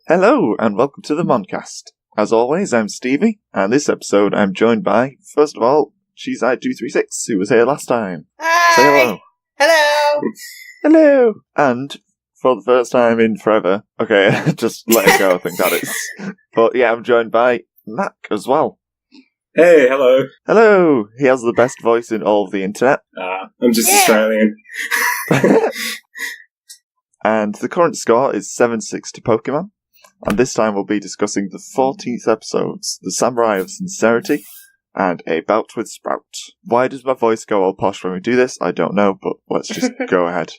Hello, and welcome to the Moncast. As always, I'm Stevie, and this episode I'm joined by, first of all, Cheeseye236, who was here last time. Hi! Say hello. Hello! Hello! And, for the first time in forever, okay, just let it go, I think that is. But yeah, I'm joined by Mac as well. Hey, hello. Hello! He has the best voice in all of the internet. I'm just Australian. And the current score is 7-6 to Pokemon. And this time we'll be discussing the 14th episodes, The Samurai of Sincerity, and A Bout with Sprout. Why does my voice go all posh when we do this? I don't know, but let's just go ahead.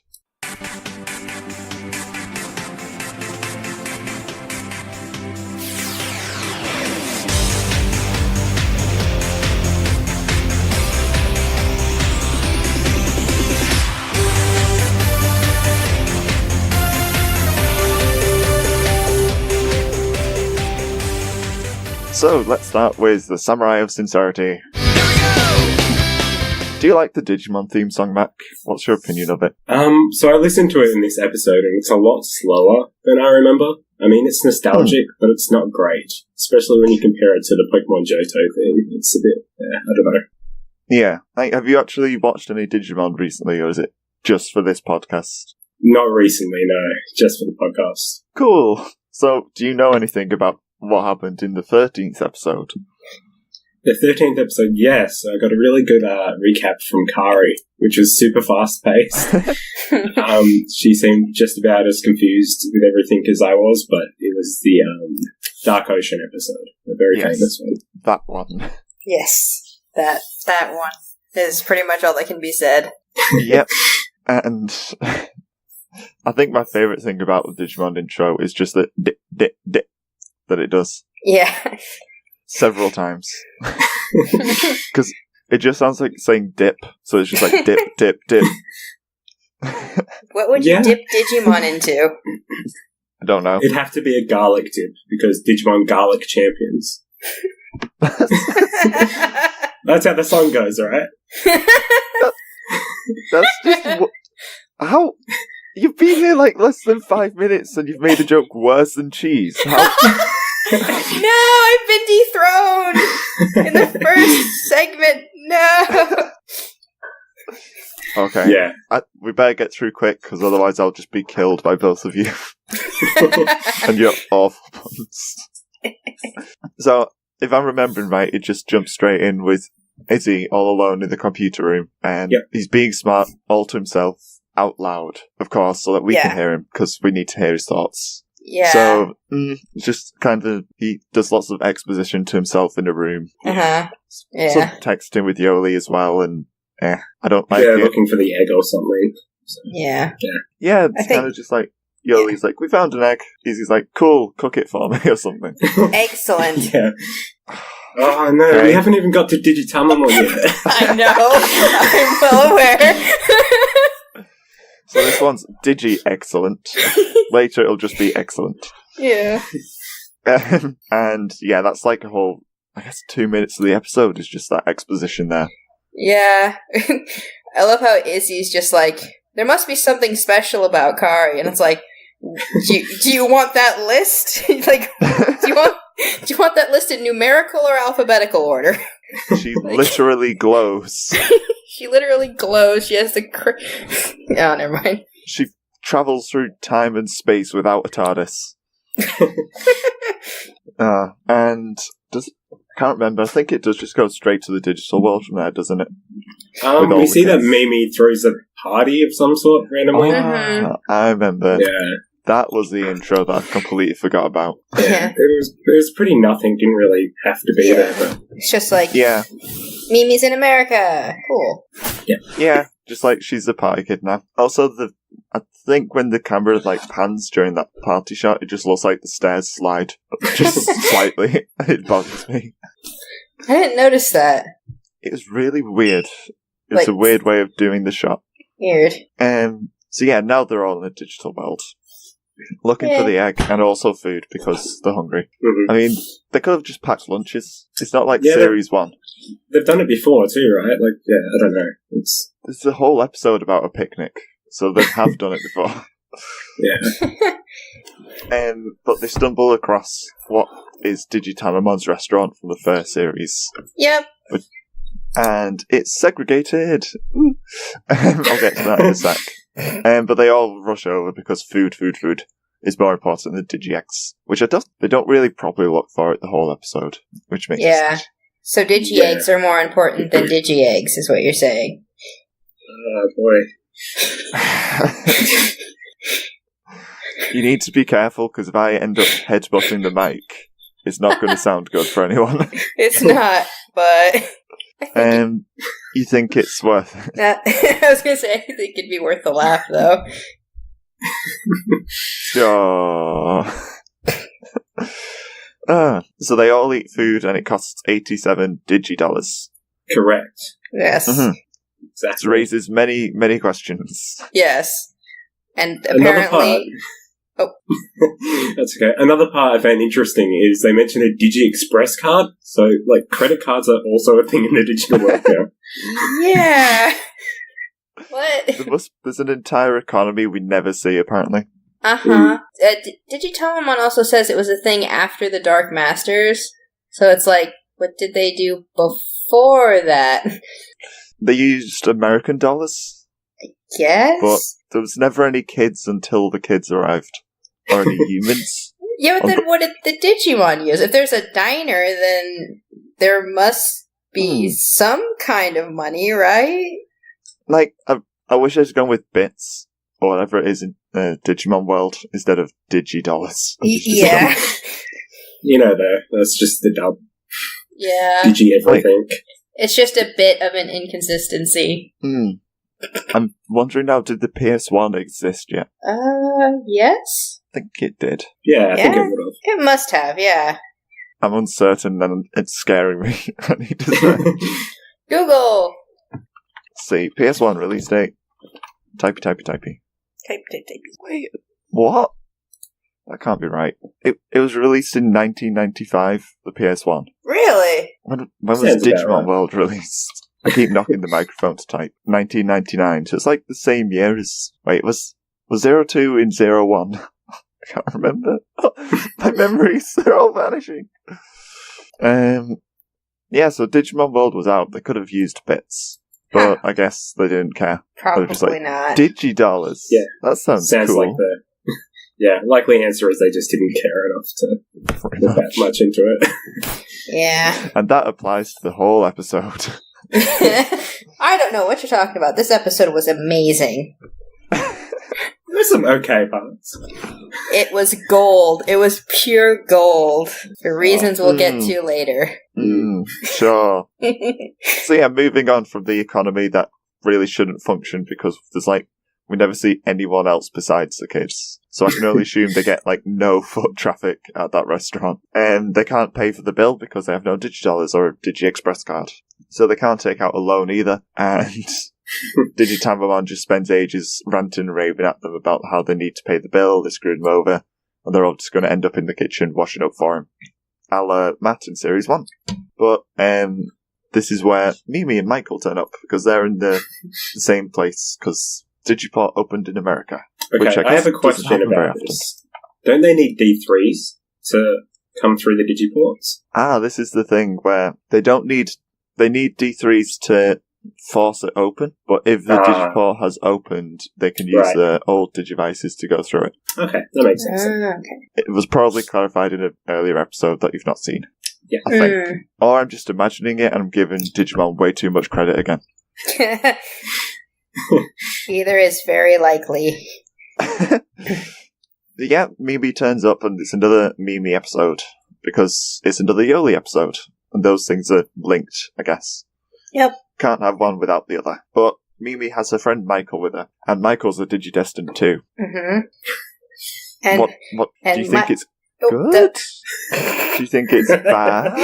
So, let's start with The Samurai of Sincerity. Do you like the Digimon theme song, Mac? What's your opinion of it? So I listened to it in this episode, and it's a lot slower than I remember. I mean, it's nostalgic, but it's not great. Especially when you compare it to the Pokemon Johto thing. It's a bit, I don't know. Yeah. Have you actually watched any Digimon recently, or is it just for this podcast? Not recently, no. Just for the podcast. Cool. So, do you know anything about what happened in the 13th episode? The 13th episode, yes. I got a really good recap from Kari, which was super fast-paced. She seemed just about as confused with everything as I was, but it was the Dark Ocean episode, the very famous one. That one. Yes, that one is pretty much all that can be said. Yep. And I think my favourite thing about the Digimon intro is just that dip, dip, dip that it does. Yeah. Several times. Because it just sounds like saying dip, so it's just like dip, dip, dip. What would you dip Digimon into? I don't know. It'd have to be a garlic dip, because Digimon garlic champions. That's how the song goes, right? That's just... How... You've been here like less than 5 minutes and you've made a joke worse than cheese. How... No, I've been dethroned in the first segment. No. Okay. Yeah. We better get through quick, because otherwise I'll just be killed by both of you. And you're awful puns. So, if I'm remembering right, it just jumps straight in with Izzy all alone in the computer room, and he's being smart all to himself, out loud, of course, so that we can hear him, because we need to hear his thoughts. Yeah. So, just kind of, he does lots of exposition to himself in a room. Uh-huh. Yeah. Some texting with Yoli as well, and I don't like it. Looking for the egg or something. So, yeah, it's kind of just like, Yoli's like, we found an egg. Izzy's like, cool, cook it for me, or something. Excellent. Yeah. Oh no, we haven't even got to Digitamamon yet. I know, I'm well aware. So this one's Digi-excellent. Later it'll just be excellent. Yeah. And yeah, that's like a whole, I guess 2 minutes of the episode is just that exposition there. Yeah. I love how Izzy's just like, there must be something special about Kari, and it's like, do you want that list? Like, do you want that list in numerical or alphabetical order? She literally glows. She literally glows. She has the... Oh, never mind. She travels through time and space without a TARDIS. And I can't remember. I think it does just go straight to the digital world from there, doesn't it? We see that Mimi throws a party of some sort randomly. I remember. Yeah. That was the intro that I completely forgot about. Yeah. It was pretty nothing. Didn't really have to be there. But... It's just like, Mimi's in America. Cool. Yeah, just like she's a party kid now. Also, I think when the camera like pans during that party shot, it just looks like the stairs slide just slightly. It bothers me. I didn't notice that. It was really weird. It's a weird way of doing the shot. Weird. So yeah, now they're all in a digital world. Looking for the egg and also food because they're hungry. Mm-hmm. I mean, they could have just packed lunches. It's not like Series 1. They've done it before too, right? Like, I don't know. There's a whole episode about a picnic, so they have done it before. Yeah. But they stumble across what is Digitamamon's restaurant from the first series. Yep. And it's segregated. I'll get to that in a sec. But they all rush over because food is more important than Digi-Eggs, which they don't really properly look for it the whole episode, which makes sense. So Digi-Eggs are more important than Digi-Eggs, is what you're saying. Oh, boy. You need to be careful, because if I end up headbutting the mic, it's not going to sound good for anyone. It's not, but... You think it's worth it? I was going to say, I think it'd be worth the laugh, though. So they all eat food, and it costs 87 Digi-dollars. Correct. Yes. Mm-hmm. Exactly. It raises many, many questions. Yes. And apparently... That's okay. Another part I found interesting is they mentioned a Digi Express card. So, credit cards are also a thing in the digital world now. Yeah. What? There's an entire economy we never see, apparently. Uh-huh. Digitamamon also says it was a thing after the Dark Masters. So it's like, what did they do before that? They used American dollars. Yes? But there was never any kids until the kids arrived. Or any humans. Yeah, but then what did the Digimon use? If there's a diner, then there must be some kind of money, right? I wish I'd gone with bits, or whatever it is in Digimon world, instead of Digi-dollars. Yeah. That's just the dub. Yeah. Digi everything. It's just a bit of an inconsistency. I'm wondering now, did the PS1 exist yet? Yes? I think it did. Yeah, I think it would have. It must have, yeah. I'm uncertain, and it's scaring me. I need to say. Google! See, PS1 release date. Typey. Type. Wait, what? That can't be right. It was released in 1995, the PS1. Really? When was Digimon World released? I keep knocking the microphone to type. 1999, so it's like the same year as... Wait, was 02 in 01? I can't remember. My memories, they're all vanishing. Yeah, so Digimon World was out. They could have used bits, but I guess they didn't care. Probably not. Digi-dollars. Yeah. That sounds cool. like the... Yeah, likely answer is they just didn't care enough to put that much into it. Yeah. And that applies to the whole episode. I don't know what you're talking about. This episode was amazing. There's some okay parts. It was gold. It was pure gold. For reasons we'll get to later. Sure. So yeah, moving on from the economy that really shouldn't function because there's we never see anyone else besides the kids. So I can only assume they get no foot traffic at that restaurant. And they can't pay for the bill because they have no Digi-dollars or a Digi-Express card. So they can't take out a loan either. And Digitamamon just spends ages ranting and raving at them about how they need to pay the bill, they screwed him over, and they're all just going to end up in the kitchen washing up for him. A la Matt in Series 1. But this is where Mimi and Michael turn up, because they're in the same place, because Digiport opened in America. Okay, which I have a question about this. Don't they need D3s to come through the Digiports? This is the thing where they need D3s to force it open, but if the Digiport has opened, they can use the old Digivices to go through it. Okay, that makes sense. Okay. It was probably clarified in an earlier episode that you've not seen. Yeah. I think. Or I'm just imagining it and I'm giving Digimon way too much credit again. Either is very likely. Yeah, Mimi turns up and it's another Mimi episode because it's another Yoli episode. And those things are linked, I guess. Yep. Can't have one without the other. But Mimi has her friend Michael with her, and Michael's a Digidestined too. Mm-hmm. And what do you think it's good? Do you think it's bad?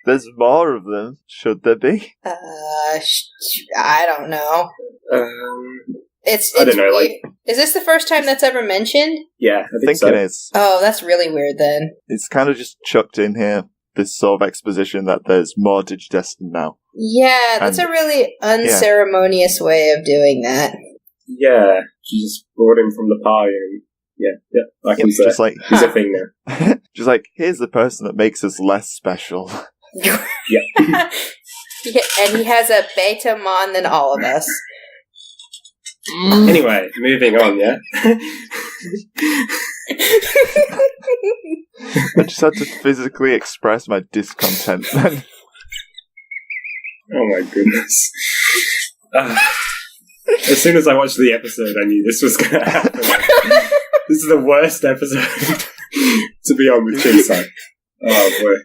There's more of them. Should there be? I don't know. It's I don't know. is this the first time that's ever mentioned? Yeah, I think so. It is. Oh, that's really weird then. It's kind of just chucked in here. This sort of exposition that there's more Digidestined now. Yeah, that's a really unceremonious way of doing that. Yeah, she just brought him from the party and like Yep, he's just like a thing now. just like, here's the person that makes us less special. Yeah. And he has a beta mon than all of us. Anyway, moving on, yeah? I just had to physically express my discontent then. Oh my goodness. As soon as I watched the episode, I knew this was going to happen. This is the worst episode to be on with Chinsai. Oh boy.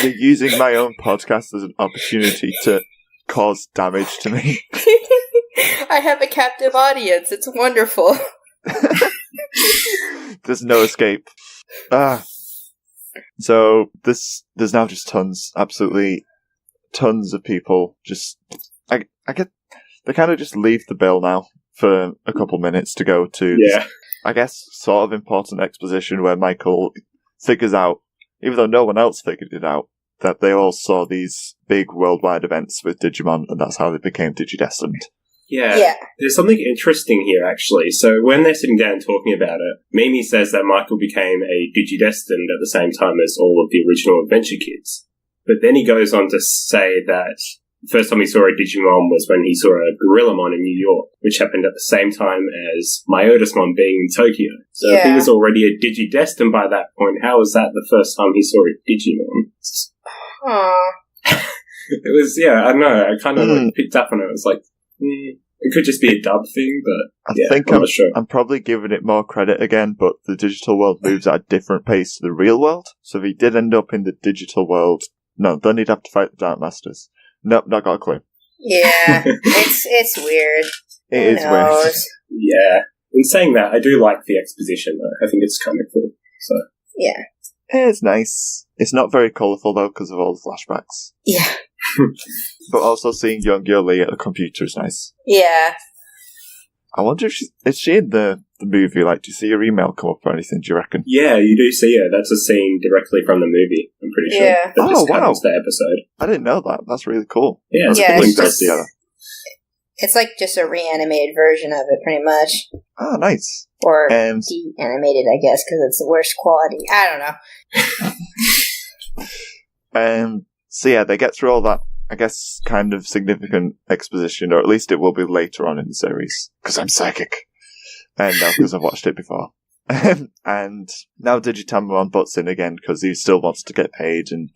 They're using my own podcast as an opportunity to cause damage to me. I have a captive audience. It's wonderful. There's no escape. So there's now just absolutely tons of people. Just I get they kind of just leave the bill now for a couple minutes to go to. Yeah. I guess sort of important exposition where Michael figures out, even though no one else figured it out, that they all saw these big worldwide events with Digimon, and that's how they became Digidestined. Yeah. There's something interesting here, actually. So when they're sitting down talking about it, Mimi says that Michael became a Digidestined at the same time as all of the original Adventure Kids. But then he goes on to say that the first time he saw a Digimon was when he saw a Gorillamon in New York, which happened at the same time as Myotismon being in Tokyo. So if he was already a Digidestined by that point, how was that the first time he saw a Digimon? It was, I don't know, I kind of picked up on it. It was like, it could just be a dub thing, but I think I'm not sure. I'm probably giving it more credit again, but the digital world moves at a different pace to the real world. So if he did end up in the digital world, no, then he'd have to fight the Dark Masters. Nope, not got a clue. Yeah, it's weird. It is weird. Yeah. In saying that, I do like the exposition, though. I think it's kind of cool. So yeah. It's nice. It's not very colourful, though, because of all the flashbacks. Yeah. But also seeing young Yoli at the computer is nice. Yeah. I wonder if is she in the movie? Like, do you see her email come up or anything, do you reckon? Yeah, you do see her. That's a scene directly from the movie, I'm pretty sure. Yeah. That just covers the episode. I didn't know that. That's really cool. Yeah, it's like just a reanimated version of it, pretty much. Oh, nice. Or de-animated, I guess, because it's the worst quality. I don't know. So yeah, they get through all that, I guess, kind of significant exposition, or at least it will be later on in the series, because I'm psychic. And now because I've watched it before. And now Digitamamon butts in again, because he still wants to get paid, and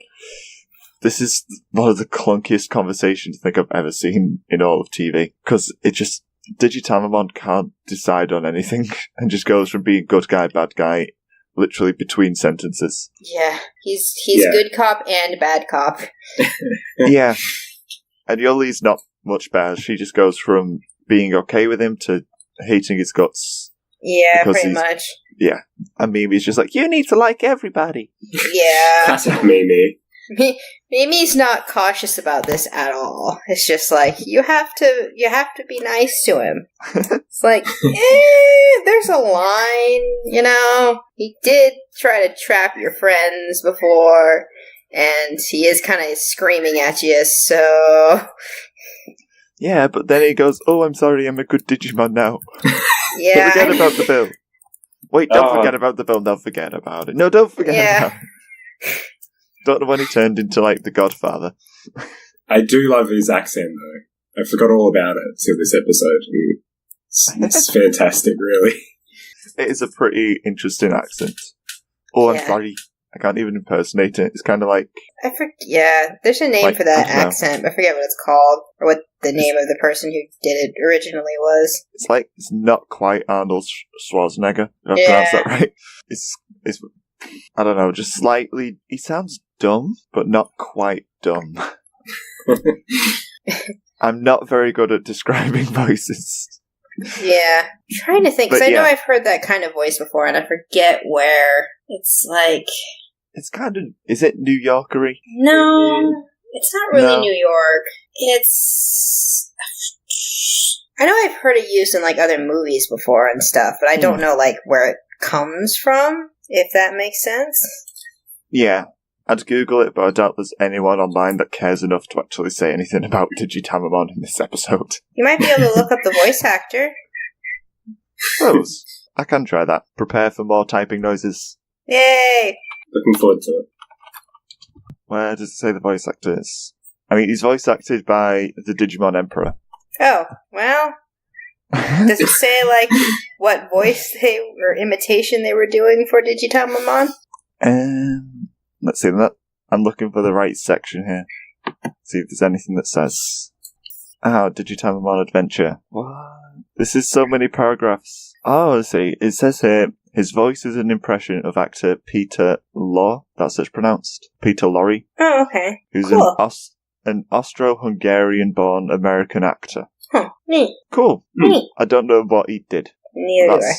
this is one of the clunkiest conversations I think I've ever seen in all of TV, because Digitamamon can't decide on anything, and just goes from being good guy, bad guy, literally between sentences. Yeah, he's good cop and bad cop. Yeah. And Yoli's not much better. She just goes from being okay with him to hating his guts. Yeah, pretty much. Yeah. And Mimi's just like, you need to like everybody. Yeah. Classic Mimi. Mimi's not cautious about this at all. It's just like, you have to be nice to him. It's like, there's a line, you know? He did try to trap your friends before, and he is kind of screaming at you, so... Yeah, but then he goes, oh, I'm sorry, I'm a good Digimon now. Yeah. Don't forget about the bill. Wait, don't forget about the bill, don't forget about it. No, don't forget about it. Don't know when he turned into, like, the Godfather. I do love his accent, though. I forgot all about it till this episode. It's fantastic, really. It is a pretty interesting accent. Oh, I'm sorry. I can't even impersonate it. It's kind of like... there's a name for that accent. I forget what it's called, or what the name of the person who did it originally was. It's like, it's not quite Arnold Schwarzenegger, if I pronounce that right. It's I don't know, just slightly... He sounds dumb, but not quite dumb. I'm not very good at describing voices. Yeah. I'm trying to think, because I know I've heard that kind of voice before, and I forget where. It's like... It's kind of... Is it New Yorkery? No, it's not really New York. It's... I know I've heard it used in, like, other movies before and stuff, but I don't know, like, where it comes from, if that makes sense. Yeah. I'd Google it, but I doubt there's anyone online that cares enough to actually say anything about Digitamamon in this episode. You might be able to look up the voice actor. Suppose. I can try that. Prepare for more typing noises. Yay! Looking forward to it. Where does it say the voice actor is? I mean, he's voice acted by the Digimon Emperor. Oh, well. Does it say, like, what voice or imitation they were doing for Digitamamon? Let's see that. I'm looking for the right section here. See if there's anything that says. Digitamamon Adventure. What? This is so many paragraphs. Oh, I see. It says here, his voice is an impression of actor Peter Lorre. That's it's pronounced. Peter Lorre. Oh, okay. Who's Cool. an Austro-Hungarian-born American actor. Huh. Neat. Cool. Neat. I don't know what he did. Neither do I.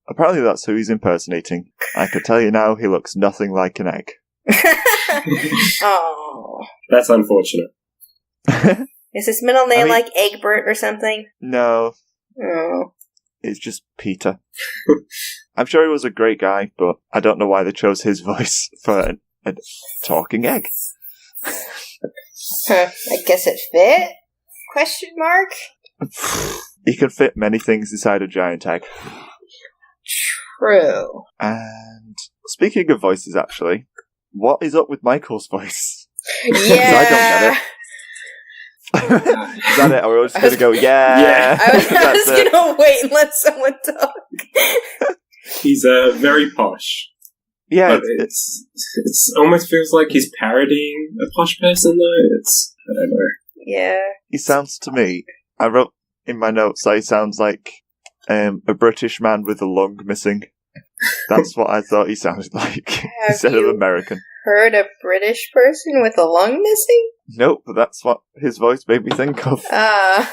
Apparently that's who he's impersonating. I can tell you now, he looks nothing like an egg. Oh. That's unfortunate. Is his middle name I mean- like Egbert or something? No, Oh. it's just Peter. I'm sure he was a great guy, but I don't know why they chose his voice for a talking egg. Huh. I guess it fit? Question mark? He can fit many things inside a giant egg. True. And speaking of voices, actually, what is up with Michael's voice? Yeah. 'Cause I don't get it. Is that it? Are we all just going to go, yeah? I was That's it. gonna wait and let someone talk. He's very posh. Yeah, But it's almost feels like he's parodying a posh person, though. I don't know. Yeah. he sounds to me, I wrote in my notes that he sounds like a British man with a lung missing. That's what I thought he sounded like, instead of you- American. Heard a British person with a lung missing? Nope, but that's what his voice made me think of. Got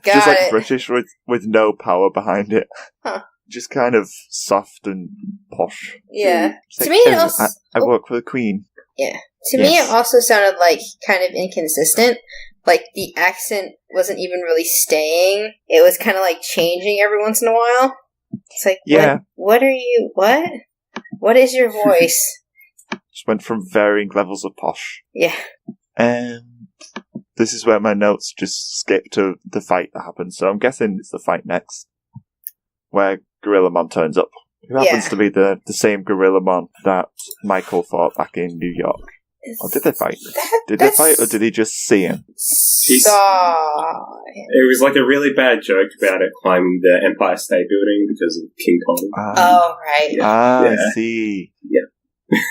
Just like it. British with no power behind it. Huh. Just kind of soft and posh. Yeah. Just To like, me, it "Oh, also I work for the Queen. to me it also sounded like kind of inconsistent. Like the accent wasn't even really staying. It was kind of like changing every once in a while. It's like, Yeah. What are you? What? What is your voice? Just went from varying levels of posh. Yeah. This is where my notes just skip to the fight that happens. So I'm guessing it's the fight next, where Gorillamon turns up. Who happens Yeah. to be the same Gorillamon that Michael fought back in New York. Or did they fight? Did they fight, or did he just see him? Saw. It was like a really bad joke about it climbing the Empire State Building because of King Kong. Oh, right. Yeah. I see.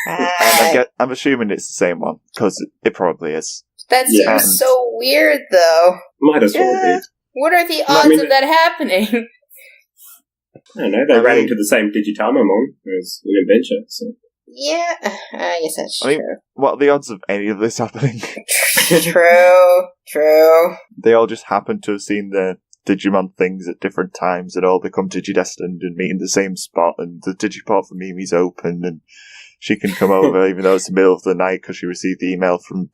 Ah, I'm assuming it's the same one, because it probably is. that seems Yeah. so weird, though. Might as well be. What are the I odds mean, of that happening? I don't know, they I ran mean- into the same Digitamamon as an adventure, so. Yeah, I guess that's I mean- true. What are the odds of any of this happening? True. They all just happen to have seen the Digimon things at different times and all become Digidestined and meet in the same spot, and the Digiport for Mimi's open and she can come over even though it's the middle of the night because she received the email from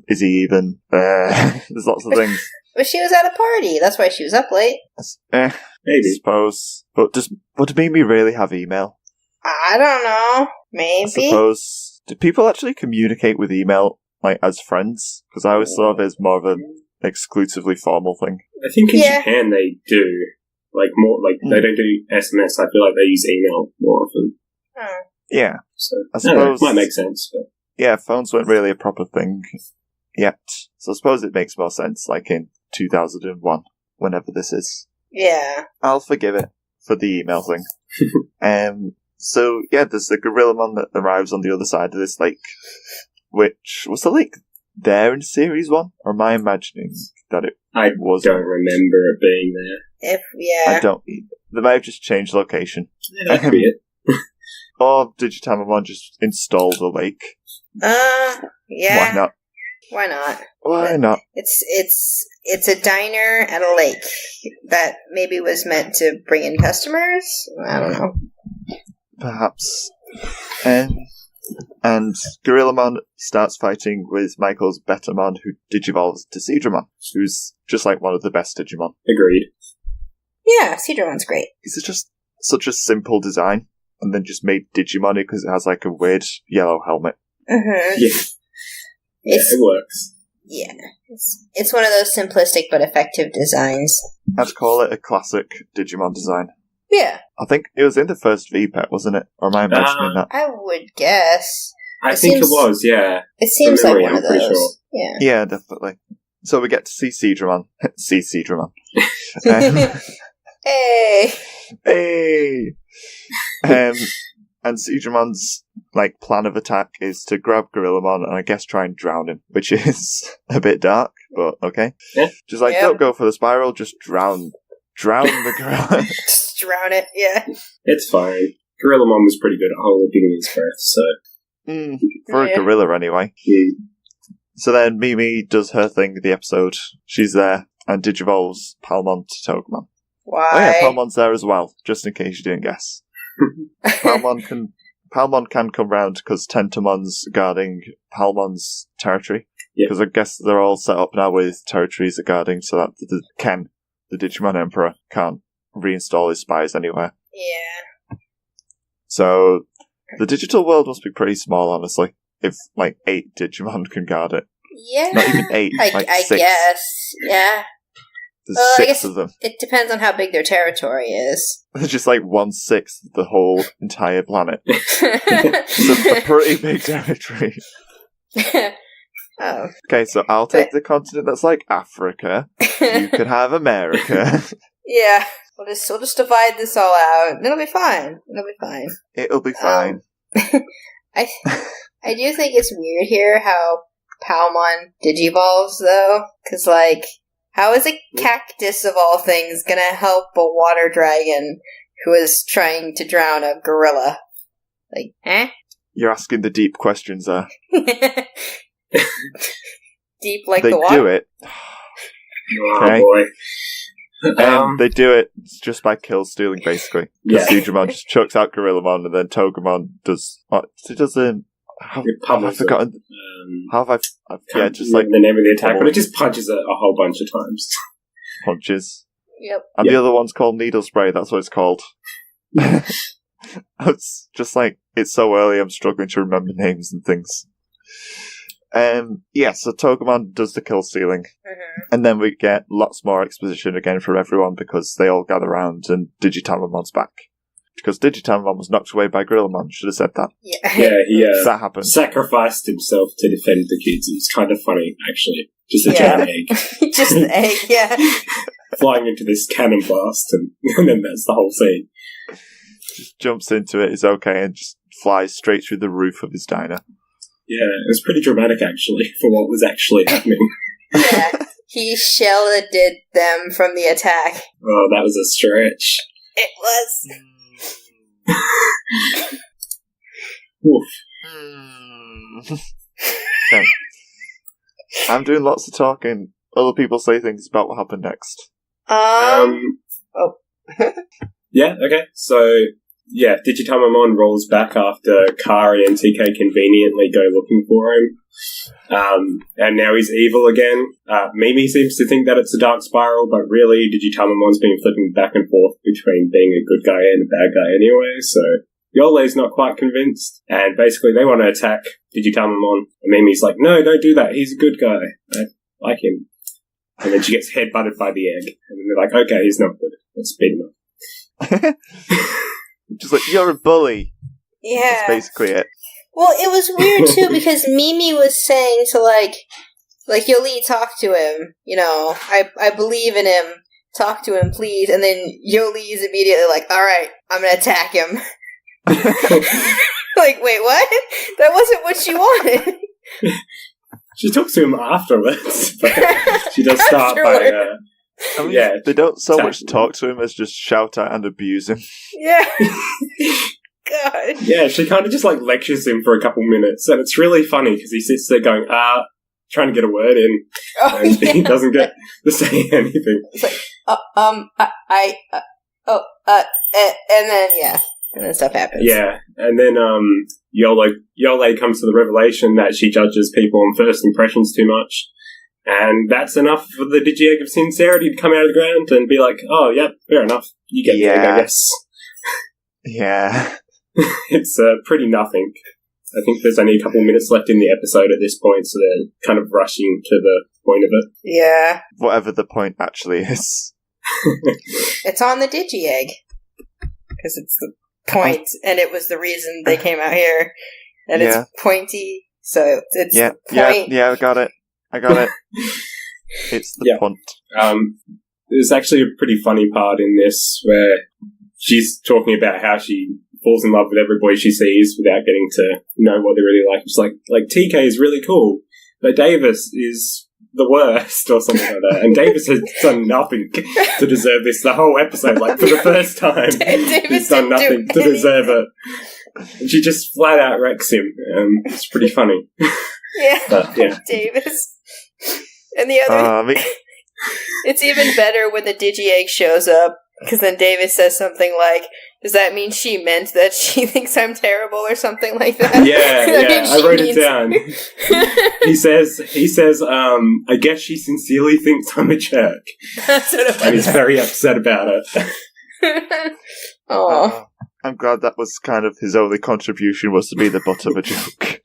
Izzy even. There's lots of things. But she was at a party. That's why she was up late. I Maybe. suppose. But would Mimi really have email? I don't know. I Maybe. suppose. Do people actually communicate with email like as friends? Because I always thought of it as more of an exclusively formal thing. I think in Yeah. Japan they do. Like, more, like, they don't do SMS, I feel like they use email more often. Yeah. So, I don't know, suppose- might make sense, but. Yeah, phones weren't really a proper thing yet. So I suppose it makes more sense, like in 2001, whenever this is. Yeah. I'll forgive it for the email thing. So, yeah, there's the Gorillamon that arrives on the other side of this lake, which, was the lake there in Series 1? Or am I imagining that it I was? don't remember it being there. I don't either. They might have just changed location. Yeah, that could be it. Or Digitamamon just installed a lake. Yeah. Why not? Why not? Why not? It's a diner at a lake that maybe was meant to bring in customers. I don't know. Perhaps. And Gorillamon starts fighting with Michael's Bettermon, who digivolves to Seadramon, who's just like one of the best Digimon. Agreed. Yeah, Seadramon's great. It's just such a simple design, and then just made Digimon because it has like a weird yellow helmet. Mm-hmm. Yeah. Yeah, it works. Yeah. It's one of those simplistic but effective designs. I'd call it a classic Digimon design. Yeah. I think it was in the first V-Pet, wasn't it? Or am I imagining that? I would guess. I think it was, yeah. It seems From like memory, one of I'm pretty those. sure. Yeah. Yeah, definitely. So we get to see Seadramon. See Seadramon. Hey! Hey! And Seadramon's plan of attack is to grab Gorillamon and I guess try and drown him, which is a bit dark, but okay. Yeah. Just don't go for the spiral, just drown the gorilla. Just drown it, yeah. It's fine. Gorillamon was pretty good at holding his breath, so... For a gorilla, anyway. So then Mimi does her thing in the episode. She's there and digivolves Palmon to Togemon. Why? Oh yeah, Palmon's there as well, just in case you didn't guess. Palmon can come round because Tentamon's guarding Palmon's territory. Because I guess they're all set up now with territories they're guarding so that the Digimon Emperor, can't reinstall his spies anywhere. Yeah. So the digital world must be pretty small, honestly. If 8 Digimon can guard it. Yeah. Not even 8, I 6. guess. Yeah. There's 6 I guess of them. it depends on how big their territory is. It's just 1/6 of the whole entire planet. It's a pretty big territory. Oh. Okay, so I'll take the continent that's like Africa. You could have America. Yeah. We'll just divide this all out. It'll be fine. It'll be fine. I do think it's weird here how Palmon digivolves, though. Because, how is a cactus of all things gonna help a water dragon who is trying to drown a gorilla? You're asking the deep questions there. Deep like they the water? do it. Oh boy. They do it just by kill stealing, basically. Because Seadramon just chucks out Gorillamon, and then Togemon does. It does I've forgotten. How have I? Just the name of the attack, but it just punches it a whole bunch of times. Punches. Yep. And the other one's called Needle Spray. That's what it's called. It's just it's so early. I'm struggling to remember names and things. So Togemon does the kill stealing. Mm-hmm. And then we get lots more exposition again for everyone because they all gather around and Digitamon's back. Because Digitamon was knocked away by Gorillamon. Should have said that. Yeah, he that happened. Sacrificed himself to defend the kids. It was kind of funny, actually. Just a giant egg. Just an egg, yeah. Flying into this cannon blast, and then that's the whole scene. Just jumps into it, is okay, and just flies straight through the roof of his diner. Yeah, it was pretty dramatic, actually, for what was actually happening. Yeah, he shielded them from the attack. Oh, that was a stretch. It was. Oof. Okay. I'm doing lots of talking. Other people say things about what happened next. Yeah, okay. So, Digitamon rolls back after Kari and TK conveniently go looking for him. And now he's evil again. Mimi seems to think that it's a dark spiral, but really Digitamon's been flipping back and forth between being a good guy and a bad guy anyway, so Yole's not quite convinced. And basically they want to attack Digitamon, and Mimi's like, no, don't do that, he's a good guy. I like him. And then she gets headbutted by the egg. And then they're like, okay, he's not good. Let's beat him up. Just you're a bully. Yeah. That's basically it. Well, it was weird, too, because Mimi was saying to, Yoli, talk to him. I believe in him. Talk to him, please. And then Yoli is immediately like, alright, I'm gonna attack him. Wait, what? That wasn't what she wanted. She talks to him afterwards, but she does start by... they don't so much talk to him as just shout at and abuse him. Yeah. God. Yeah, she kind of just lectures him for a couple minutes, and it's really funny because he sits there going, trying to get a word in, and he doesn't get to say anything. It's and then stuff happens. Yeah, and then Yole comes to the revelation that she judges people on first impressions too much. And that's enough for the Digi-Egg of Sincerity to come out of the ground and be like, oh, yeah, fair enough. You get the egg, I guess. Yeah. It's pretty nothing. I think there's only a couple of minutes left in the episode at this point, so they're kind of rushing to the point of it. Yeah. Whatever the point actually is. It's on the Digi-Egg. Because it's the point, and it was the reason they came out here. And it's pointy, so it's the point. Yeah, I got it. It's the point. There's actually a pretty funny part in this where she's talking about how she falls in love with every boy she sees without getting to know what they really like. It's like TK is really cool, but Davis is the worst, or something like that. And Davis has done nothing to deserve this. The whole episode, like, for the first time, he's done nothing to deserve it. And she just flat out wrecks him. It's pretty funny. Yeah. But, yeah. Davis. And the other... It's even better when the Digi-Egg shows up, because then Davis says something like, does that mean she meant that she thinks I'm terrible, or something like that? Yeah, I wrote it down. He says, I guess she sincerely thinks I'm a jerk. That's what it was. And he's very upset about it. Aww. I'm glad that was kind of his only contribution, was to be the butt of a joke.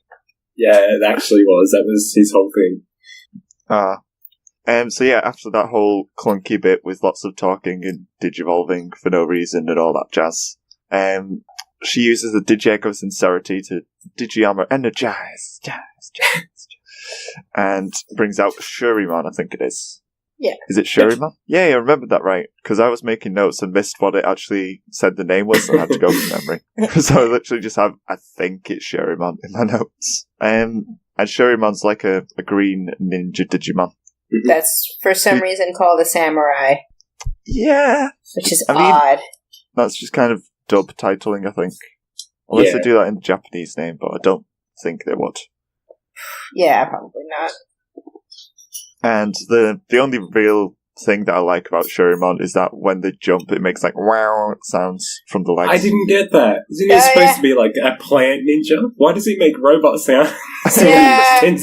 Yeah, it actually was. That was his whole thing. So yeah, after that whole clunky bit with lots of talking and digivolving for no reason and all that jazz, she uses the Digi-Egg of Sincerity to Digi-Armor Energize, and brings out Shurimon, I think it is. Yeah. Is it Shurimon? Yeah, I remembered that right, because I was making notes and missed what it actually said the name was, so I had to go from memory. So I literally just have, I think it's Shurimon in my notes. And Shurimon's like a green ninja Digimon. That's, for some reason, called a samurai. Yeah. Which is odd. That's just kind of dub titling, I think. Unless they do that in the Japanese name, but I don't think they would. Yeah, probably not. And the only real thing that I like about Shurimon is that when they jump, it makes like wow sounds from the legs. I didn't get that. Isn't he supposed to be like a plant ninja? Why does he make robot sounds? It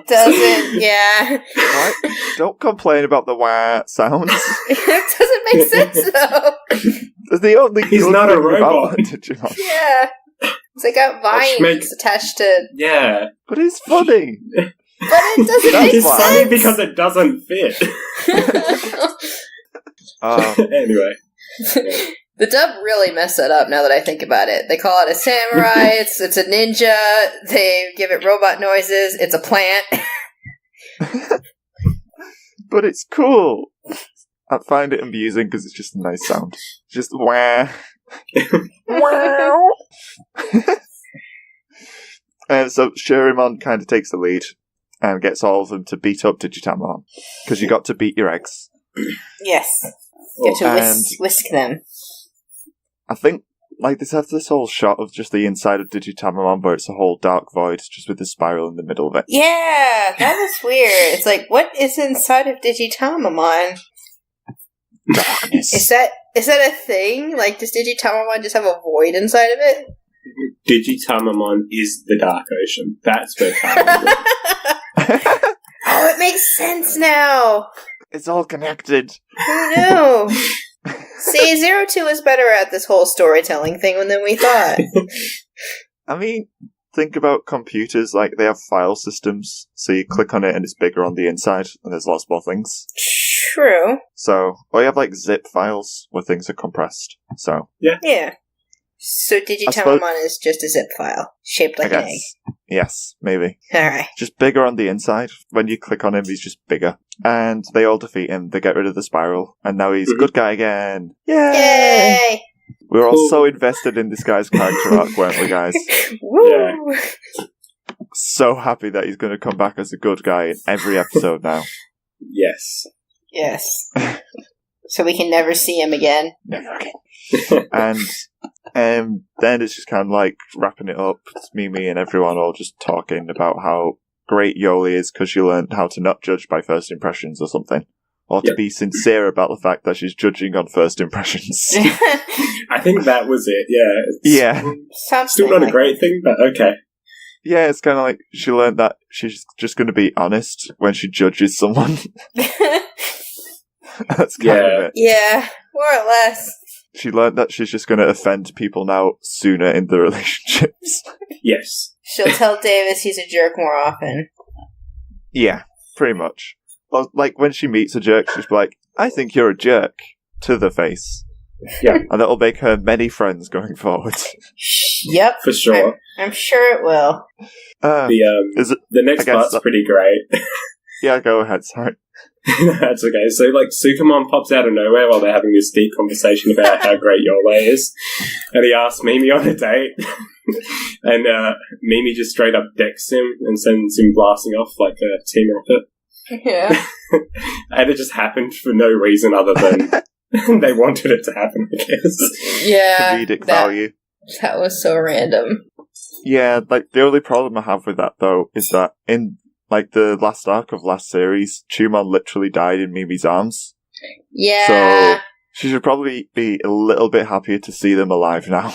doesn't, yeah. What? Don't complain about the wah sounds. It doesn't make sense, though. The only He's not a robot. Yeah. They got vines attached to... Yeah. But it's funny. But it doesn't make sense. It's funny because it doesn't fit. Anyway. The dub really messed that up now that I think about it. They call it a samurai, it's a ninja, they give it robot noises, it's a plant. But it's cool. I find it amusing because it's just a nice sound. Just wah. Wow. And so Shurimon kind of takes the lead and gets all of them to beat up Digitamon. Because you got to beat your eggs. Yes. You have to whisk them. I think, like, they have this whole shot of just the inside of Digitamon where it's a whole dark void, just with the spiral in the middle of it. Yeah, that was weird. It's like, what is inside of Digitamon? Darkness. Is that a thing? Like, does Digitamon just have a void inside of it? Digitamon is the Dark Ocean. That's where Tamon Oh, it makes sense now. It's all connected. Who knew? See, 02 is better at this whole storytelling thing than we thought. I mean, think about computers, like, they have file systems, so you click on it and it's bigger on the inside, and there's lots more things. True. So, or you have, like, zip files where things are compressed, so. Yeah. So Digitamon is just a zip file, shaped like an egg. Yes, maybe. Alright. Just bigger on the inside. When you click on him, he's just bigger. And they all defeat him, they get rid of the spiral, and now he's a good guy again. Yay! We were all so invested in this guy's character arc, weren't we, guys? Woo! Yeah. So happy that he's going to come back as a good guy in every episode now. Yes. Yes. So we can never see him again. Never again. And then it's just kind of like wrapping it up. It's Mimi and everyone all just talking about how great Yoli is because she learned how to not judge by first impressions or something. Or to be sincere about the fact that she's judging on first impressions. I think that was it, yeah. Sounds still not a great thing, but okay. Yeah, it's kind of like she learned that she's just going to be honest when she judges someone. That's kind of it. Yeah, more or less. She learned that she's just going to offend people now sooner in the relationships. Yes. She'll tell Davis he's a jerk more often. Yeah, pretty much. Well, like, when she meets a jerk, she's like, I think you're a jerk. To the face. Yeah. And that'll make her many friends going forward. Yep. For sure. I'm sure it will. The next part's pretty great. Yeah, go ahead, sorry. That's okay. So, like, Sukamon pops out of nowhere while they're having this deep conversation about how great Yole is. And he asks Mimi on a date. And Mimi just straight up decks him and sends him blasting off like a team rocket. Yeah. And it just happened for no reason other than they wanted it to happen, I guess. Yeah. Comedic value. That was so random. Yeah, like, the only problem I have with that, though, is that in, like, the last arc of last series, Chumon literally died in Mimi's arms. Yeah. So, she should probably be a little bit happier to see them alive now.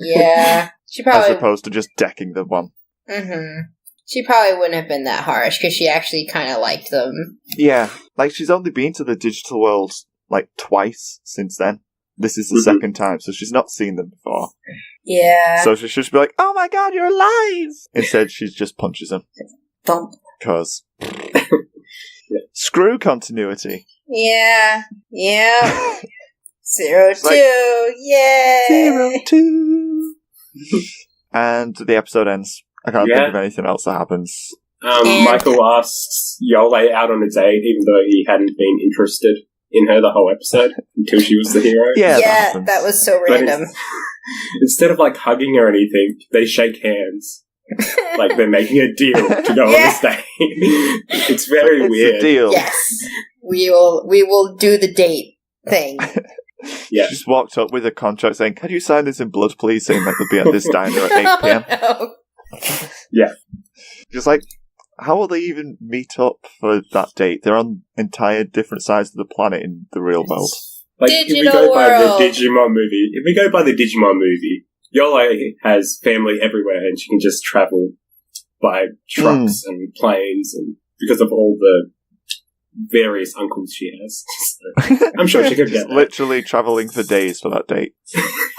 Yeah. She probably... As opposed to just decking them one. Mm-hmm. She probably wouldn't have been that harsh, because she actually kind of liked them. Yeah, like, she's only been to the digital world, like, twice since then. This is the second time, so she's not seen them before. Yeah. So she should just be like, oh my god, you're alive! Instead, she just punches him. Thump. Because... Screw continuity. Yeah. Yeah. 0-2. Yay! 0-2. And the episode ends. I can't think of anything else that happens. Michael asks Yole out on a date, even though he hadn't been interested in her the whole episode until she was the hero. Yeah, that was so random. Instead of, like, hugging or anything, they shake hands. Like they're making a deal to go on this date. It's very weird. It's a deal. Yes. We will do the date thing. Yeah. She just walked up with a contract saying, can you sign this in blood, please? Saying that they'll be at this diner at 8 p.m. No. Yeah. Just like, how will they even meet up for that date? They're on entire different sides of the planet in the real world. Like, if we go by the Digimon movie, Yole has family everywhere and she can just travel by trucks and planes and because of all the various uncles she has. So, I'm sure she could get that. Literally travelling for days for that date.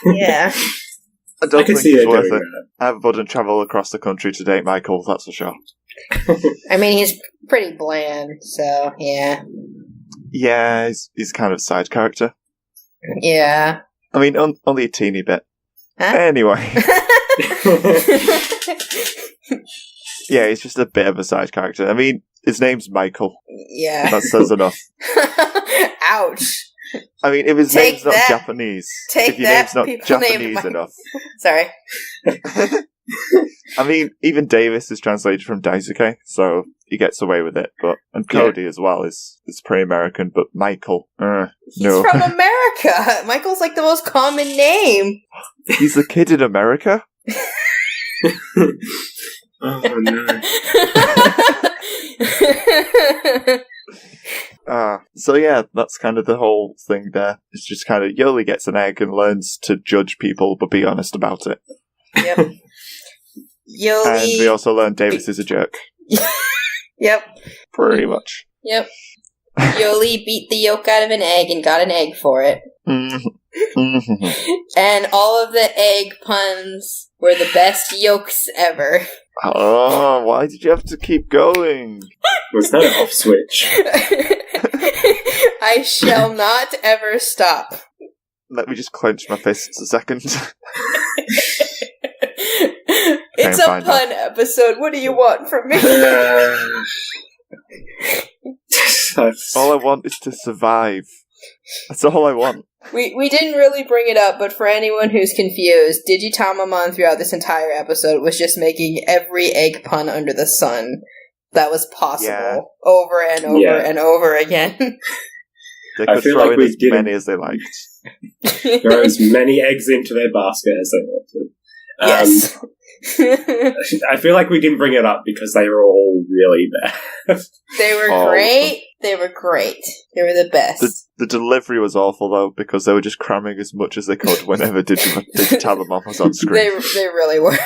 Yeah. I don't think see it's her worth doing it. that. I wouldn't travel across the country to date Michael, that's for sure. I mean, he's pretty bland, so yeah. Yeah, he's kind of a side character. Yeah. I mean, only a teeny bit. Huh? Anyway. Yeah, he's just a bit of a side character. I mean, his name's Michael. Yeah. That says enough. Ouch. I mean, if his name's not Japanese, if your name's not Japanese enough. Sorry. I mean, even Davis is translated from Daisuke, so he gets away with it. And Cody as well is pretty American, but Michael, He's no. from America. Michael's like the most common name. He's the kid in America? Oh, no. So yeah, that's kind of the whole thing there. It's just kind of Yoli gets an egg and learns to judge people, but be honest about it. Yep. Yoli. And we also learn Davis is a jerk. Yep. Pretty much. Yep. Yoli beat the yolk out of an egg and got an egg for it. And all of the egg puns were the best yolks ever. Oh, why did you have to keep going? Was that an off switch? I shall not ever stop. Let me just clench my fists a second. It's a pun episode. What do you want from me? All I want is to survive. That's all I want. We didn't really bring it up, but for anyone who's confused, Digitamamon throughout this entire episode was just making every egg pun under the sun that was possible over and over and over again. They could throw in as many as they liked. Throw as many eggs into their basket as they wanted. Yes. I feel like we didn't bring it up because they were all really bad. They were great. They were great. They were the best. The delivery was awful, though, because they were just cramming as much as they could whenever Digitamamon was on screen. They really were.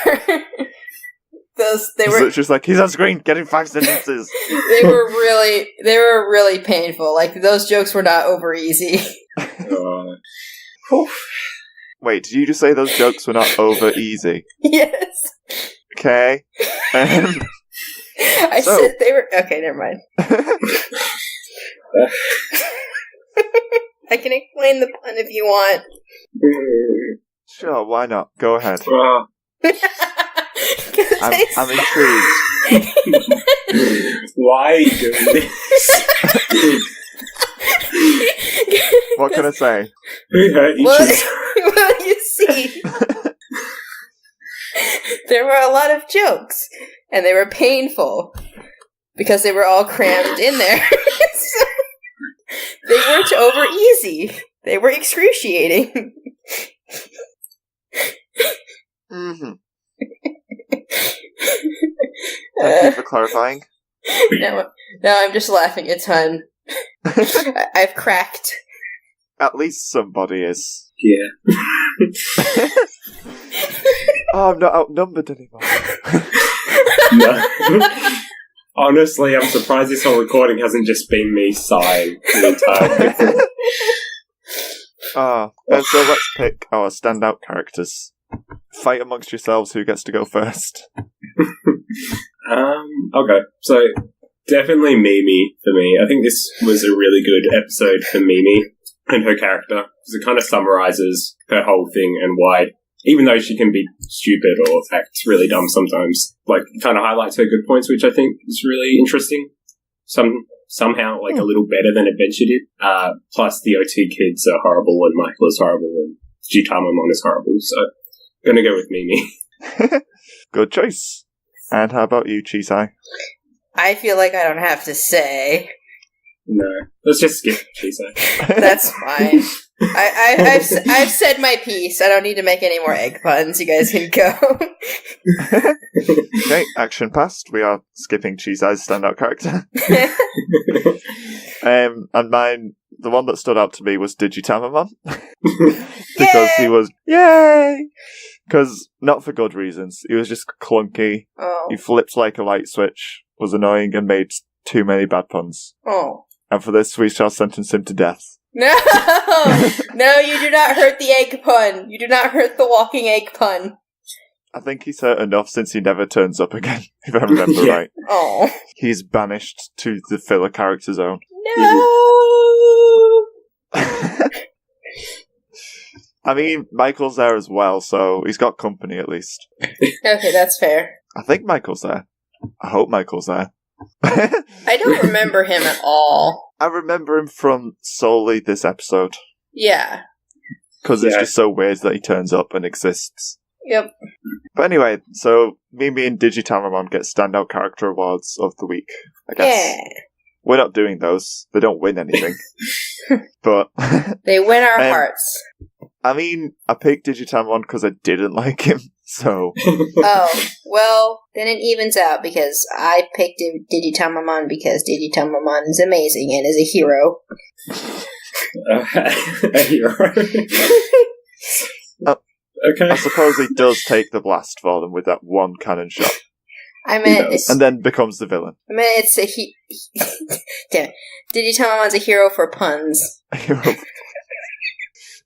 They were just like, he's on screen, getting 5 sentences. They were really painful. Like, those jokes were not over easy. Wait, did you just say those jokes were not over easy? Yes. Okay. I said they were... Okay, never mind. I can explain the pun if you want. Sure, why not? Go ahead. I'm intrigued. Why are you doing this? What can I say? Who hurt you? Well, you see, there were a lot of jokes, and they were painful because they were all crammed in there. So they weren't over easy. They were excruciating. Mm-hmm. Thank you for clarifying. Now I'm just laughing a ton. I've cracked. At least somebody is. Yeah. Oh, I'm not outnumbered anymore. No. Honestly, I'm surprised this whole recording hasn't just been me sighing the entire time. So let's pick our standout characters. Fight amongst yourselves who gets to go first. Okay. So, definitely Mimi for me. I think this was a really good episode for Mimi and her character, because it kind of summarizes her whole thing and why, even though she can be stupid or act really dumb sometimes, like, it kind of highlights her good points, which I think is really interesting. Somehow, like, a little better than Adventure did. Plus, the OT kids are horrible, and Michael is horrible, and Jitamamon is horrible, so gonna go with Mimi. Good choice. And how about you, Chisai? I feel like I don't have to say. No, let's just skip Chisai. That's fine. I've said my piece. I don't need to make any more egg puns. You guys can go. Okay, action passed. We are skipping Chisai's standout character. And mine, the one that stood out to me was Digitamamon. Because he was, yay! Because, not for good reasons. He was just clunky. Oh. He flipped like a light switch, was annoying, and made too many bad puns. Oh. And for this, we shall sentence him to death. No! No, you do not hurt the egg pun. You do not hurt the walking egg pun. I think he's hurt enough since he never turns up again, if I remember right. Oh. He's banished to the filler character zone. No! I mean, Michael's there as well, so he's got company at least. Okay, that's fair. I think Michael's there. I hope Michael's there. I don't remember him at all. I remember him from solely this episode. Yeah. Because it's just so weird that he turns up and exists. Yep. But anyway, so Mimi and Digitamamon get standout character awards of the week, I guess. Yeah. We're not doing those. They don't win anything. But they win our hearts. I mean, I picked Digitamamon because I didn't like him, so... Oh, well, then it evens out, because I picked Digitamamon because Digitamamon is amazing and is a hero. A hero. Okay. I suppose he does take the blast for them with that one cannon shot. I meant... And then becomes the villain. I mean, it's a Damn it. Digitamon's a hero for puns.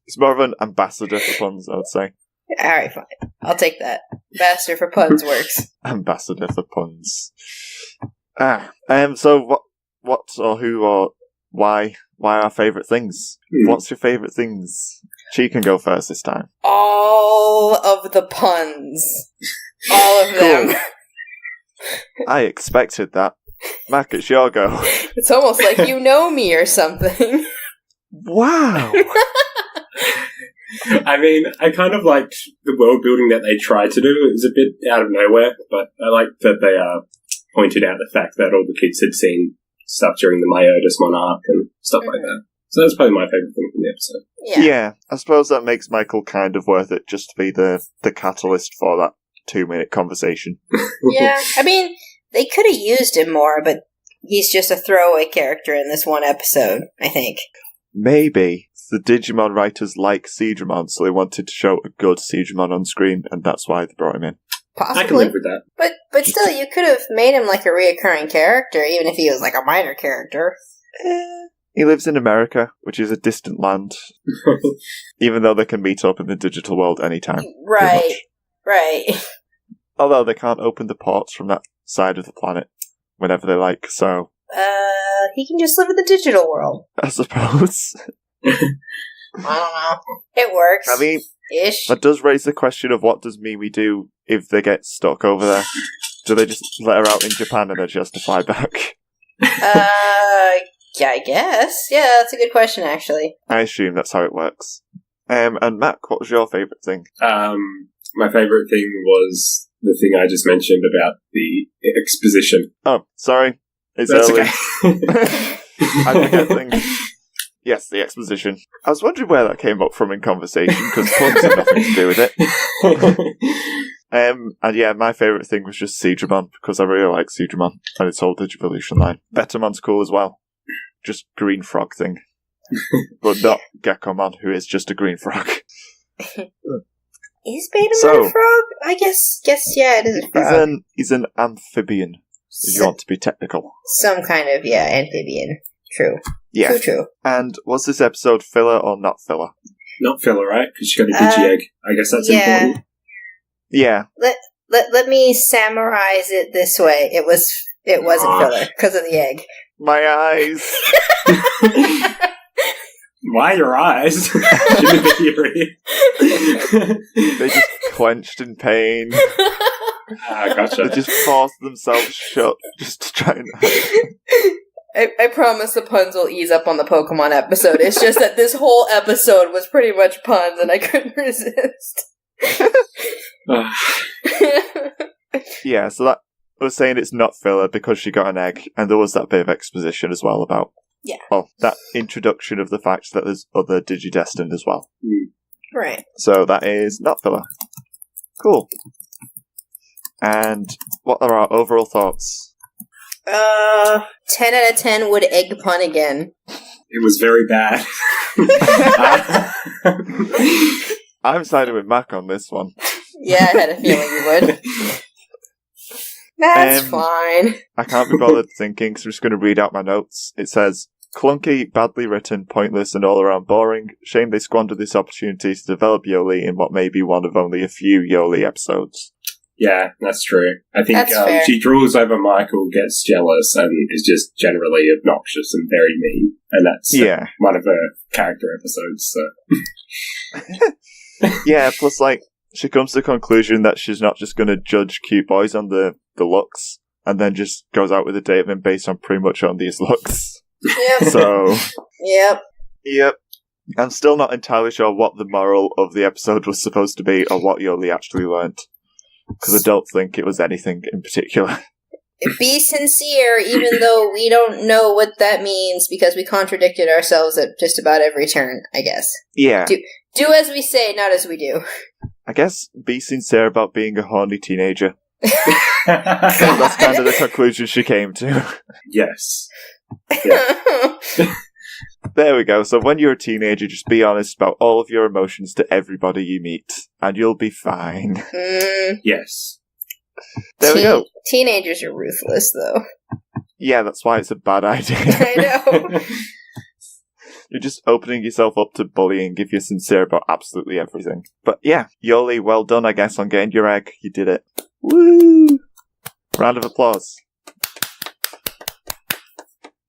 He's more of an ambassador for puns, I would say. Alright, fine. I'll take that. Ambassador for puns works. Ambassador for puns. So what or who or why our favourite things? What's your favourite things? She can go first this time. All of the puns. All of them. I expected that. Mac, it's your go. It's almost like you know me or something. Wow. I mean, I kind of liked the world building that they tried to do. It was a bit out of nowhere, but I liked that they pointed out the fact that all the kids had seen stuff during the Myotis Monarch and stuff like that. So that's probably my favourite thing from the episode. Yeah, I suppose that makes Michael kind of worth it just to be the catalyst for that 2-minute conversation. Yeah, I mean, they could have used him more, but he's just a throwaway character in this one episode, I think. Maybe the Digimon writers like Seedramon, so they wanted to show a good Seedramon on screen, and that's why they brought him in. Possibly. I can live with that. But still, you could have made him like a reoccurring character, even if he was like a minor character. He lives in America, which is a distant land, even though they can meet up in the digital world anytime. Right. Although they can't open the ports from that side of the planet whenever they like, so... He can just live in the digital world. I suppose. I don't know. It works. I mean, Ish. that does raise the question of what does Mimi do if they get stuck over there? Do they just let her out in Japan and then she has to fly back? Yeah, I guess. Yeah, that's a good question, actually. I assume that's how it works. And Mac, what was your favourite thing? My favourite thing was the thing I just mentioned about the exposition. Oh, sorry. It's That's early. okay. I forget things. Yes, the exposition. I was wondering where that came up from in conversation, because puns have nothing to do with it. And yeah, my favourite thing was just Seedramon, because I really like Seedramon and its whole Digivolution line. Betamon's cool as well. Just green frog thing. But not Gekomon, who is just a green frog. Is Betamon a frog? I guess yeah, it is a frog. He's an amphibian, if you want to be technical. Some kind of, amphibian. True. Yeah. True. And was this episode filler or not filler? Not filler, right? Because she got a digi-egg. I guess that's important. Yeah. Let me summarize it this way. It wasn't filler because of the egg. My eyes. Why your eyes? Shouldn't be eerie. They just clenched in pain. Gotcha. They just forced themselves shut just to try and... I promise the puns will ease up on the Pokemon episode. It's just that this whole episode was pretty much puns and I couldn't resist. Yeah, so that was saying it's not filler because she got an egg, and there was that bit of exposition as well about that introduction of the fact that there's other Digidestined as well. Right. So that is not filler. Cool. And what are our overall thoughts? 10 out of 10 would egg pun again. It was very bad. I'm siding with Mac on this one. Yeah, I had a feeling you would. That's fine. I can't be bothered thinking, so I'm just going to read out my notes. It says, clunky, badly written, pointless, and all around boring. Shame they squandered this opportunity to develop Yoli in what may be one of only a few Yoli episodes. Yeah, that's true. I think fair. She drools over Michael, gets jealous, and is just generally obnoxious and very mean. And that's one of her character episodes. So. Yeah, plus, she comes to the conclusion that she's not just going to judge cute boys on the looks, and then just goes out with a date of him based on pretty much on these looks. Yep. So... Yep. I'm still not entirely sure what the moral of the episode was supposed to be, or what Yoli actually learnt. Because I don't think it was anything in particular. Be sincere, even though we don't know what that means, because we contradicted ourselves at just about every turn, I guess. Yeah. Do as we say, not as we do. I guess be sincere about being a horny teenager. That's kind of the conclusion she came to. Yes. Yeah. There we go. So when you're a teenager, just be honest about all of your emotions to everybody you meet, and you'll be fine. Yes. There we go. Teenagers are ruthless, though. Yeah, that's why it's a bad idea. I know. You're just opening yourself up to bullying if you're sincere about absolutely everything. But yeah, Yoli, well done, I guess, on getting your egg. You did it. Woo! Round of applause.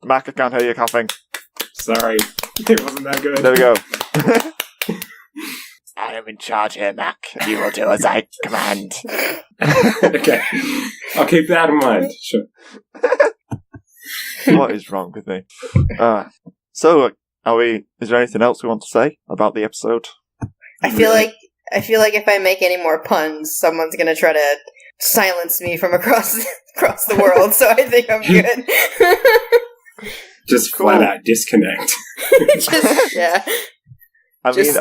Mac, I can't hear you coughing. Sorry, it wasn't that good. There we go. I am in charge here, Mac. You will do as I command. Okay, I'll keep that in mind. Sure. What is wrong with me? So, is there anything else we want to say about the episode? I feel like if I make any more puns, someone's gonna try to silence me from across the world. So I think I'm good. Just flat out disconnect. Yeah. I mean,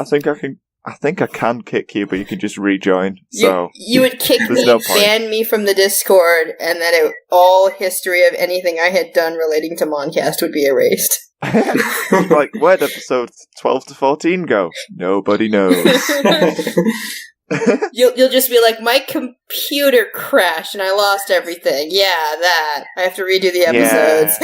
I think I can kick you, but you can just rejoin. So you would kick me, ban me from the Discord, and then all history of anything I had done relating to Moncast would be erased. Like, where'd episode 12 to 14 go? Nobody knows. You'll just be like, my computer crashed and I lost everything. Yeah, that. I have to redo the episodes.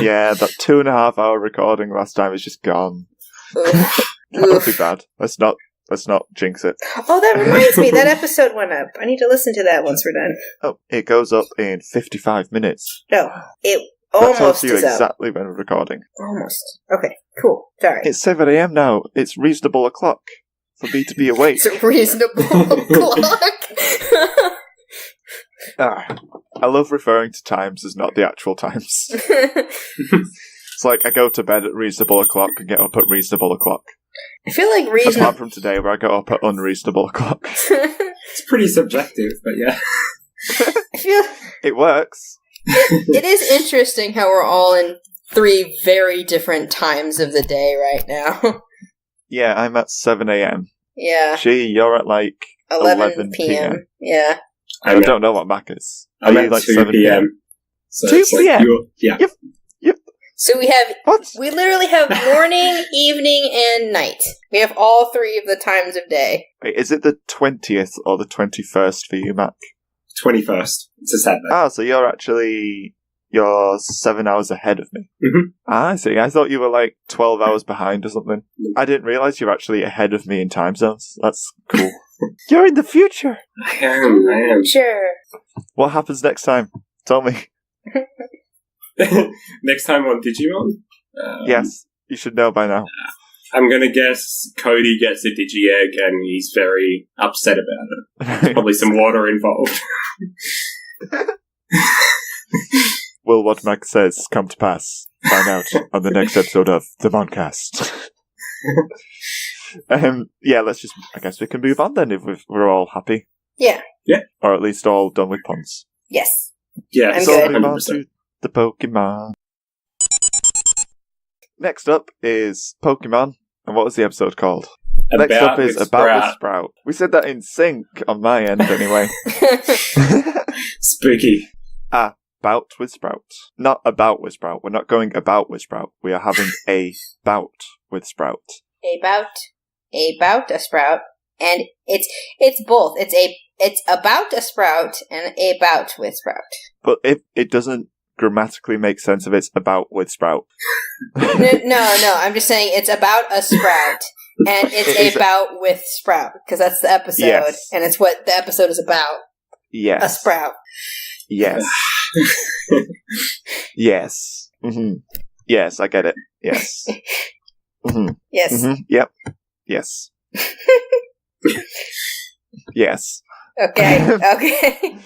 Yeah, that 2.5 hour recording last time is just gone. That would be bad. Let's not let's not jinx it. Oh, that reminds me. That episode went up. I need to listen to that once we're done. Oh, it goes up in 55 minutes. No, it That tells almost you is up. exactly when we're recording. Almost. Okay, cool. Sorry. It's 7 a.m. now. It's reasonable o'clock for me to be awake. It's a reasonable clock. I love referring to times as not the actual times. It's like I go to bed at reasonable o'clock and get up at reasonable o'clock. I feel like reasonable... Apart from today where I go up at unreasonable o'clock. It's pretty subjective, but yeah. I feel... It works. It is interesting how we're all in 3 very different times of the day right now. Yeah, I'm at 7 a.m. Yeah. You're at like 11 p.m. Yeah. I don't know what Mac is. I'm Are at you like 2 7 p.m. So 2 it's like p.m.? Yeah. Yep. So What? we literally have morning, evening, and night. We have all 3 of the times of day. Wait, is it the 20th or the 21st for you, Mac? 21st. It's a Saturday. So you're 7 hours ahead of me. Mhm. I see. I thought you were like 12 hours behind or something. I didn't realise you're actually ahead of me in time zones. That's cool. You're in the future! I am. Sure. What happens next time? Tell me. Next time on Digimon? Yes, you should know by now. I'm gonna guess Cody gets a Digi-Egg and he's very upset about it. Probably some water involved. Will what Mac says come to pass? Find out on the next episode of the Moncast. Yeah, I guess we can move on then if we're all happy. Yeah. Or at least all done with puns. Yes. Yeah, I'm So good. move on 100%. to the Pokemon. Next up is Pokemon. And what was the episode called? Next up is About with Sprout. We said that in sync on my end anyway. Spooky. Bout with Sprout. Not about with Sprout. We're not going about with Sprout. We are having a bout with Sprout. About a sprout, and it's both. It's about a sprout and a bout with Sprout. But if it doesn't grammatically make sense if it's about with Sprout. No. I'm just saying it's about a sprout, and it's a bout with Sprout because that's the episode, Yes. and it's what the episode is about. Yes. A sprout. Yes. Yes. Mm-hmm. Yes, I get it. Yes. Mm-hmm. Yes. Mm-hmm. Yep. Yes. Yes. Okay.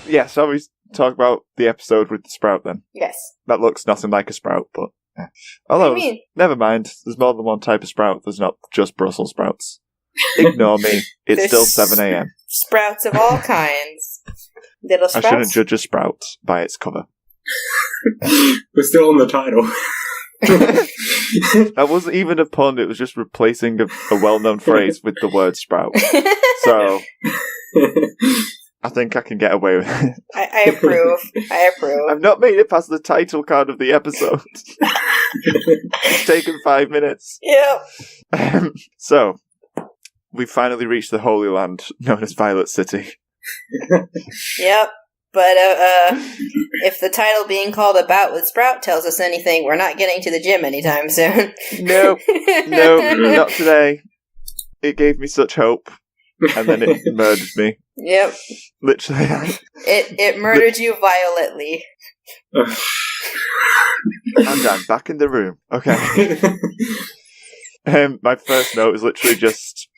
Yeah, shall we talk about the episode with the Sprout then? Yes. That looks nothing like a Sprout, but... What Although, do you mean? never mind. There's more than one type of Sprout. There's not just Brussels sprouts. Ignore me. It's There's still 7 a.m. Sprouts of all kinds. Little I sprouts. shouldn't judge a Sprout by its cover. We're still on the title. That wasn't even a pun. It was just replacing a well-known phrase with the word Sprout. So, I think I can get away with it. I approve. I've not made it past the title card of the episode. It's taken 5 minutes. Yep. So, we've finally reached the Holy Land, known as Violet City. Yep. But if the title being called About with Sprout tells us anything, we're not getting to the gym anytime soon. Nope, not today. It gave me such hope, and then it murdered me. Yep. Literally. It murdered you violently. I'm done. Back in the room. Okay. My first note is literally just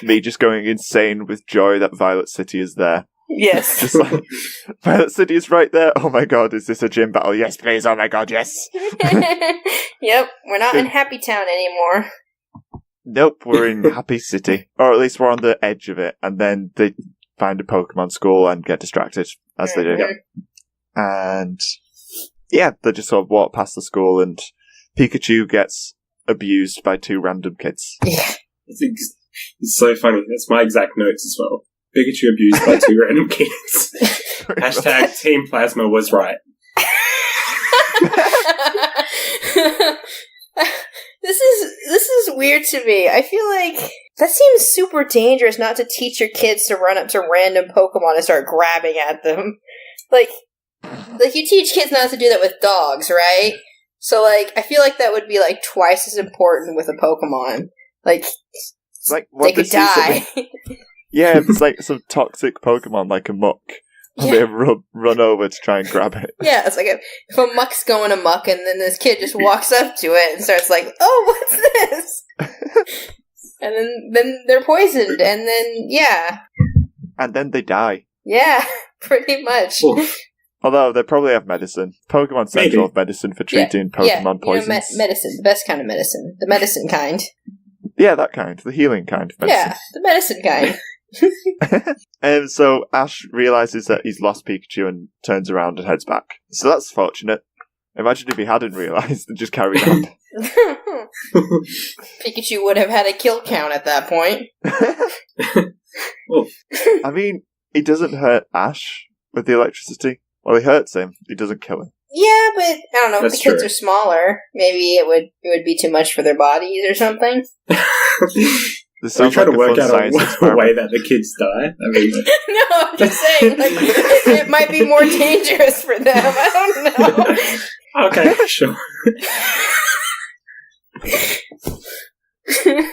me just going insane with joy that Violet City is there. Yes. Just like, Violet City is right there. Oh my god, is this a gym battle? Yes, please. Oh my god, yes. Yep. We're not in Happy Town anymore. Nope, we're in Happy City. Or at least we're on the edge of it. And then they find a Pokemon school and get distracted, as they do. And yeah, they just sort of walk past the school and Pikachu gets abused by 2 random kids. Yeah. It's so funny. That's my exact notes as well. Pikachu abused by 2 random kids. Hashtag Team Plasma was right. This is weird to me. I feel like that seems super dangerous not to teach your kids to run up to random Pokemon and start grabbing at them. Like you teach kids not to do that with dogs, right? So, like, I feel like that would be, like, twice as important with a Pokemon. Like, It's like they could die. Yeah, it's like some toxic Pokemon, like a muck. And they run over to try and grab it. Yeah, it's like if a muck's going amok and then this kid just walks up to it and starts like, oh, what's this? And then they're poisoned, and then, yeah. And then they die. Yeah, pretty much. Oof. Although, they probably have medicine. Pokemon Central have medicine for treating Pokemon poisons. Medicine, the best kind of medicine. The medicine kind. Yeah, that kind. The healing kind of medicine. Yeah, the medicine kind. And so Ash realizes that he's lost Pikachu and turns around and heads back. So that's fortunate. Imagine if he hadn't realized and just carried on. Pikachu would have had a kill count at that point. I mean, he doesn't hurt Ash with the electricity. Well, he hurts him. He doesn't kill him. Yeah, but I don't know. If That's the kids true. are smaller, maybe it would be too much for their bodies or something. This So we sounds try like to work fun out science a experiment. way that the kids die. I mean, No, I'm just saying, like, it might be more dangerous for them. I don't know. okay, sure.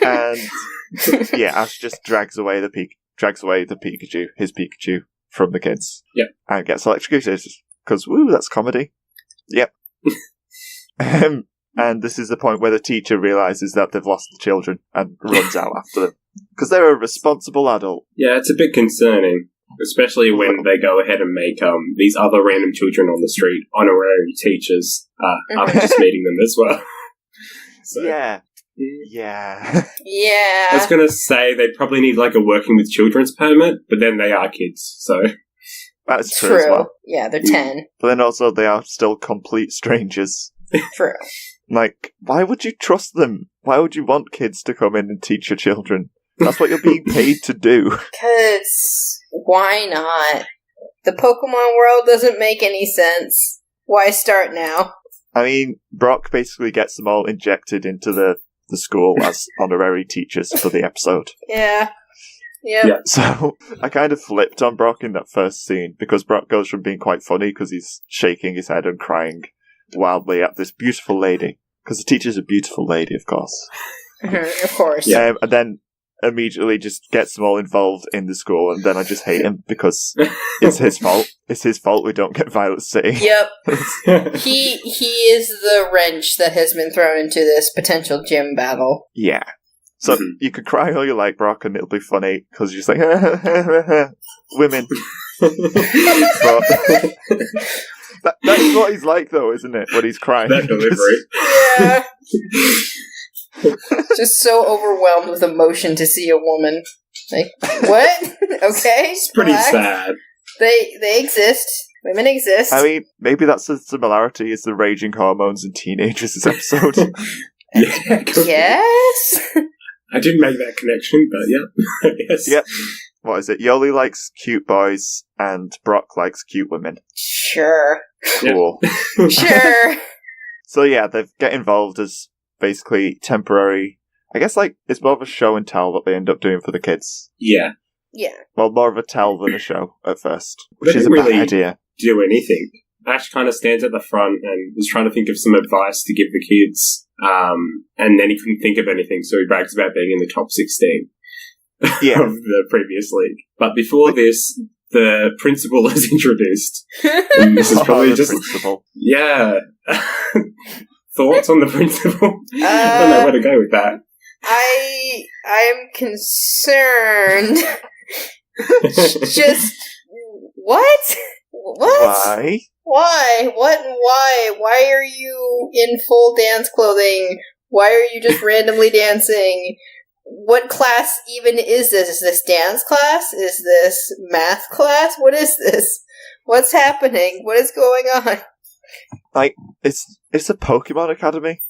And yeah, Ash just drags away the Pikachu, his Pikachu, from the kids. Yep. And gets electrocuted. Because, woo, that's comedy. Yep. And this is the point where the teacher realizes that they've lost the children and runs out after them. Because they're a responsible adult. Yeah, it's a bit concerning, especially when they go ahead and make these other random children on the street honorary teachers after just meeting them as well. So, Yeah. Yeah. Yeah. I was going to say they probably need like a working with children's permit, but then they are kids, so... That's true as well. Yeah, they're 10. But then also they are still complete strangers. True. Like, why would you trust them? Why would you want kids to come in and teach your children? That's what you're being paid to do. Because why not? The Pokemon world doesn't make any sense. Why start now? I mean, Brock basically gets them all injected into the school as honorary teachers for the episode. Yeah. Yep. Yeah. So, I kind of flipped on Brock in that first scene, because Brock goes from being quite funny because he's shaking his head and crying wildly at this beautiful lady. Because the teacher's a beautiful lady, of course. Of course. Yeah. And then immediately just gets them all involved in the school, and then I just hate him because it's his fault. It's his fault we don't get Violet City. Yep. He is the wrench that has been thrown into this potential gym battle. Yeah. So you could cry all you like, Brock, and it'll be funny, because you're just like, women. But that is what he's like, though, isn't it? When he's crying. That delivery. Yeah. Just so overwhelmed with emotion to see a woman. Like, what? Okay. It's pretty relax. sad. They exist. Women exist. I mean, maybe that's the similarity is the raging hormones in teenagers this episode. Yeah. Yes. I didn't make that connection, but yeah. Yes. Yep. What is it? Yoli likes cute boys, and Brock likes cute women. Sure. Cool. Sure. So yeah, they get involved as basically temporary. I guess like it's more of a show and tell that they end up doing for the kids. Yeah. Yeah. Well, more of a tell than a show at first, They which is a didn't bad really idea. do anything. Ash kind of stands at the front and is trying to think of some advice to give the kids, and then he couldn't think of anything, so he brags about being in the top 16 Yeah. of the previous league. But before this, the principal is introduced. And this is probably the just... principal. Yeah. Thoughts on the principal? I don't know where to go with that. I'm concerned. Just what? What? Why? Why? What and why? Why are you in full dance clothing? Why are you just randomly dancing? What class even is this? Is this dance class? Is this math class? What is this? What's happening? What is going on? Like, it's a Pokemon Academy.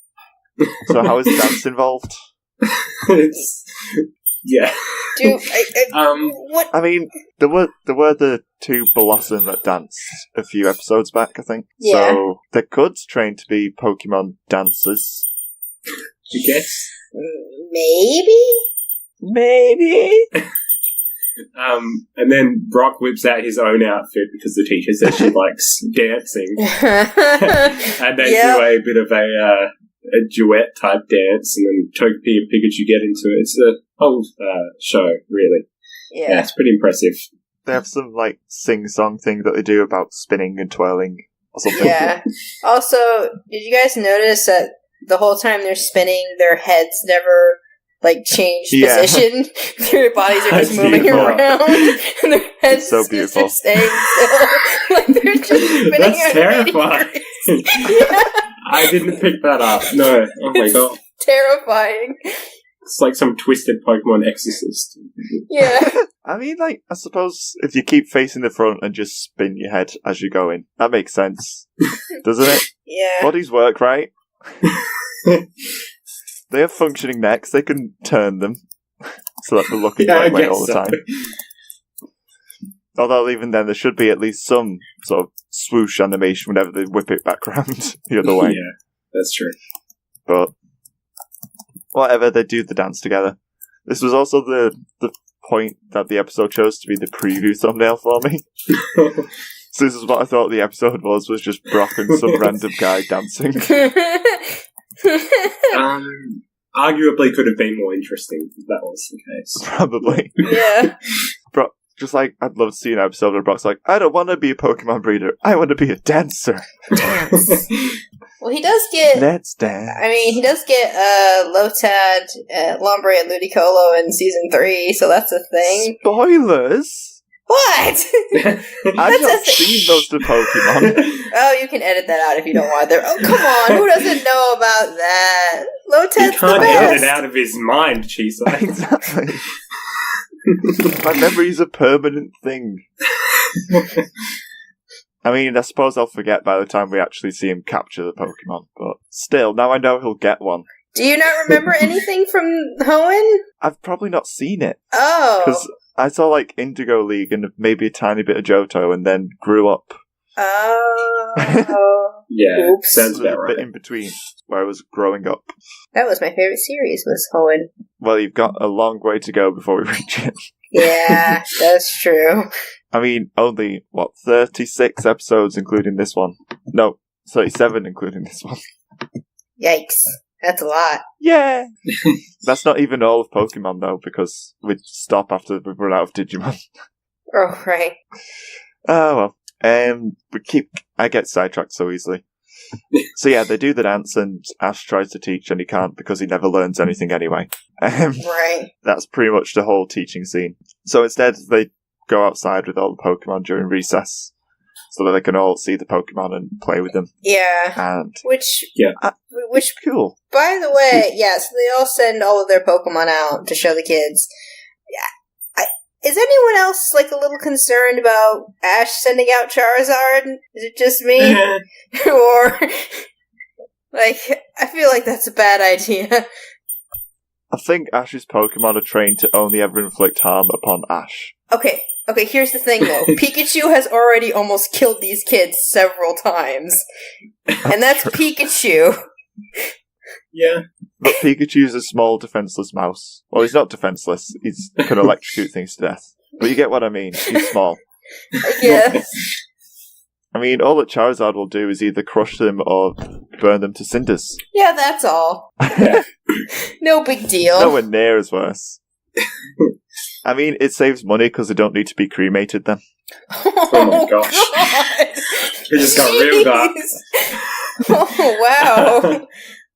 So how is dance involved? It's... Yeah. Dude, what? I mean, there were the two Blossom that danced a few episodes back, I think. Yeah. So they could train to be Pokemon dancers. I guess. Maybe? And then Brock whips out his own outfit because the teacher says she likes dancing. And they do a bit of a a duet type dance, and then Togepi and Pikachu get into it. It's a whole show, really. Yeah, it's pretty impressive. They have some, like, sing-song thing that they do about spinning and twirling or something. Yeah. Also, did you guys notice that the whole time they're spinning, their heads never, like, change position? Their bodies are just moving around, and their heads so beautiful. Just staying still. Like, they're just spinning. That's terrifying. Yeah. I didn't pick that up. No. Oh my god. Terrifying. It's like some twisted Pokemon exorcist. Yeah. I mean, like, I suppose if you keep facing the front and just spin your head as you go in, that makes sense, doesn't it? Yeah. Bodies work, right? They have functioning necks, they can turn them so that they're looking that way all the time. Although even then, there should be at least some sort of swoosh animation whenever they whip it back round the other way. Yeah, that's true. But whatever, they do the dance together. This was also the point that the episode chose to be the preview thumbnail for me. So this is what I thought the episode was just Brock and some random guy dancing. Arguably could have been more interesting if that was the case. Probably. Yeah. Brock, just like, I'd love to see an episode where Brock's like, I don't want to be a Pokemon breeder, I want to be a dancer. Dance. Well, he does get... Let's dance. I mean, he does get Lotad, Lombre, and Ludicolo in Season 3, so that's a thing. Spoilers? What? I've not seen those two Pokemon. Oh, you can edit that out if you don't want there. Oh, come on, who doesn't know about that? Lotad's he can't the best. get it out of his mind, Chisa. Exactly. My memory is a permanent thing. I mean, I suppose I'll forget by the time we actually see him capture the Pokemon, but still, now I know he'll get one. Do you not remember anything from Hoenn? I've probably not seen it. Oh. Because I saw, like, Indigo League and maybe a tiny bit of Johto and then grew up. Oh. Yeah, Oops. sounds about A right. bit in between, where I was growing up. That was my favorite series, was Hoenn. Well, you've got a long way to go before we reach it. Yeah, that's true. I mean, only, 36 episodes including this one? No, 37 including this one. Yikes. That's a lot. Yeah! That's not even all of Pokemon, though, because we'd stop after we've run out of Digimon. Oh, right. Oh, well. I get sidetracked so easily. So yeah, they do the dance, and Ash tries to teach, and he can't because he never learns anything anyway. Right. That's pretty much the whole teaching scene. So instead, they go outside with all the Pokemon during recess, so that they can all see the Pokemon and play with them. Yeah. And Which, cool. by the way, yeah, so they all send all of their Pokemon out to show the kids. Yeah. Is anyone else, like, a little concerned about Ash sending out Charizard? Is it just me? Or, like, I feel like that's a bad idea. I think Ash's Pokemon are trained to only ever inflict harm upon Ash. Okay, here's the thing, though. Pikachu has already almost killed these kids several times. And that's Pikachu. Yeah. But Pikachu's a small, defenseless mouse. Well, he's not defenseless. He can electrocute things to death. But you get what I mean. He's small. I guess. I mean, all that Charizard will do is either crush them or burn them to cinders. Yeah, that's all. No big deal. Nowhere near as worse. I mean, it saves money because they don't need to be cremated then. Oh my gosh. God. We just got real dark. Oh, wow.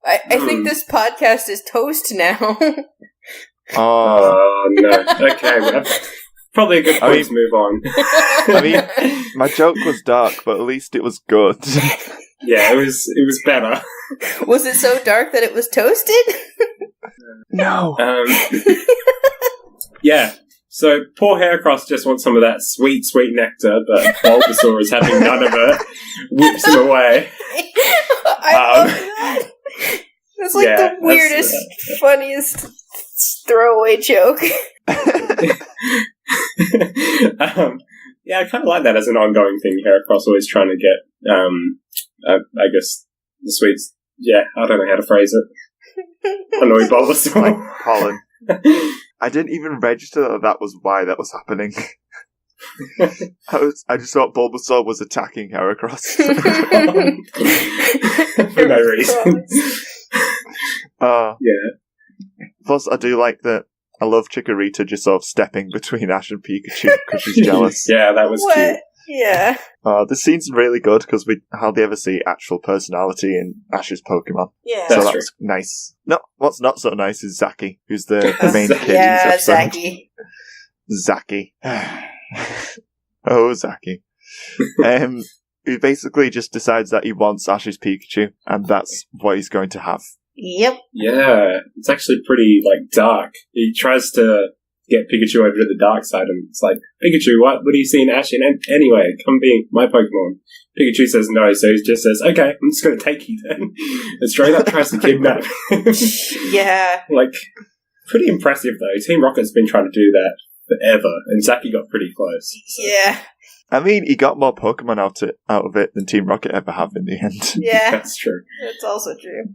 I think this podcast is toast now. Oh, no. Okay, well, probably a good point to move on. I mean, my joke was dark, but at least it was good. Yeah, it was better. Was it so dark that it was toasted? No. Yeah. So poor Heracross just wants some of that sweet, sweet nectar, but Bulbasaur is having none of it. Whips him away. I love that. That's like the weirdest, funniest throwaway joke. Yeah, I kind of like that as an ongoing thing. Heracross always trying to get, I guess, the sweets. Yeah, I don't know how to phrase it. Annoy Bulbasaur. Like pollen. I didn't even register that was why that was happening. I just thought Bulbasaur was attacking Heracross. For no reason. Yeah. Plus, I do like that. I love Chikorita just sort of stepping between Ash and Pikachu because she's jealous. Yeah, that was cute. Yeah. This scene's really good because we hardly ever see actual personality in Ash's Pokemon. Yeah. So That's that's nice. No, what's not so nice is Zaki, who's the main kid in Yeah, this episode. Zaki. Zaki. Oh, Zaki. He basically just decides that he wants Ash's Pikachu, and that's what he's going to have. Yep. Yeah, it's actually pretty, dark. He tries to get Pikachu over to the dark side, and it's like, Pikachu, what do you see in Ash? And anyway, come be my Pokemon. Pikachu says no, so he just says, okay, I'm just going to take you then. And straight up tries to kidnap him. Yeah. Pretty impressive, though. Team Rocket's been trying to do that forever, and Zaki got pretty close. So. Yeah. I mean, he got more Pokemon out of it than Team Rocket ever have in the end. Yeah. That's true. That's also true.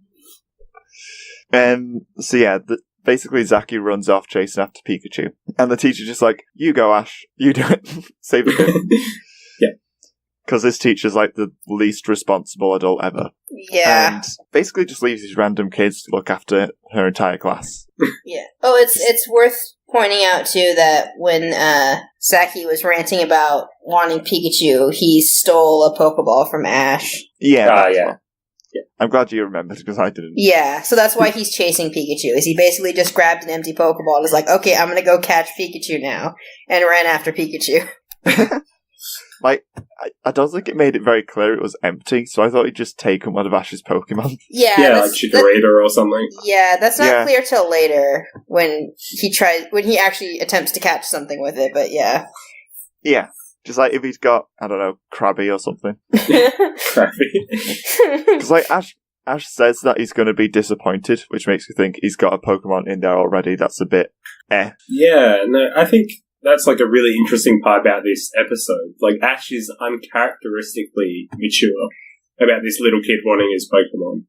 So yeah, basically Zaki runs off chasing after Pikachu. And the teacher's just like, you go, Ash. You do it. Save the kid. Yeah. Because this teacher's like the least responsible adult ever. Yeah. And basically just leaves these random kids to look after her entire class. Yeah. Oh, it's worth pointing out, too, that when Zaki was ranting about wanting Pikachu, he stole a Pokeball from Ash. Yeah. Yeah. I'm glad you remembered, because I didn't. Yeah, so that's why he's chasing Pikachu, is he basically just grabbed an empty Pokeball and was like, okay, I'm gonna go catch Pikachu now, and ran after Pikachu. I don't think it made it very clear it was empty, so I thought he'd just taken one of Ash's Pokemon. Yeah, like Chikorita or something. Yeah, that's not clear till later, when he actually attempts to catch something with it, but yeah. Yeah. Just like if he's got, I don't know, Krabby or something. Krabby. Because like Ash says that he's going to be disappointed, which makes me think he's got a Pokemon in there already. That's a bit Yeah, no, I think that's a really interesting part about this episode. Ash is uncharacteristically mature about this little kid wanting his Pokemon.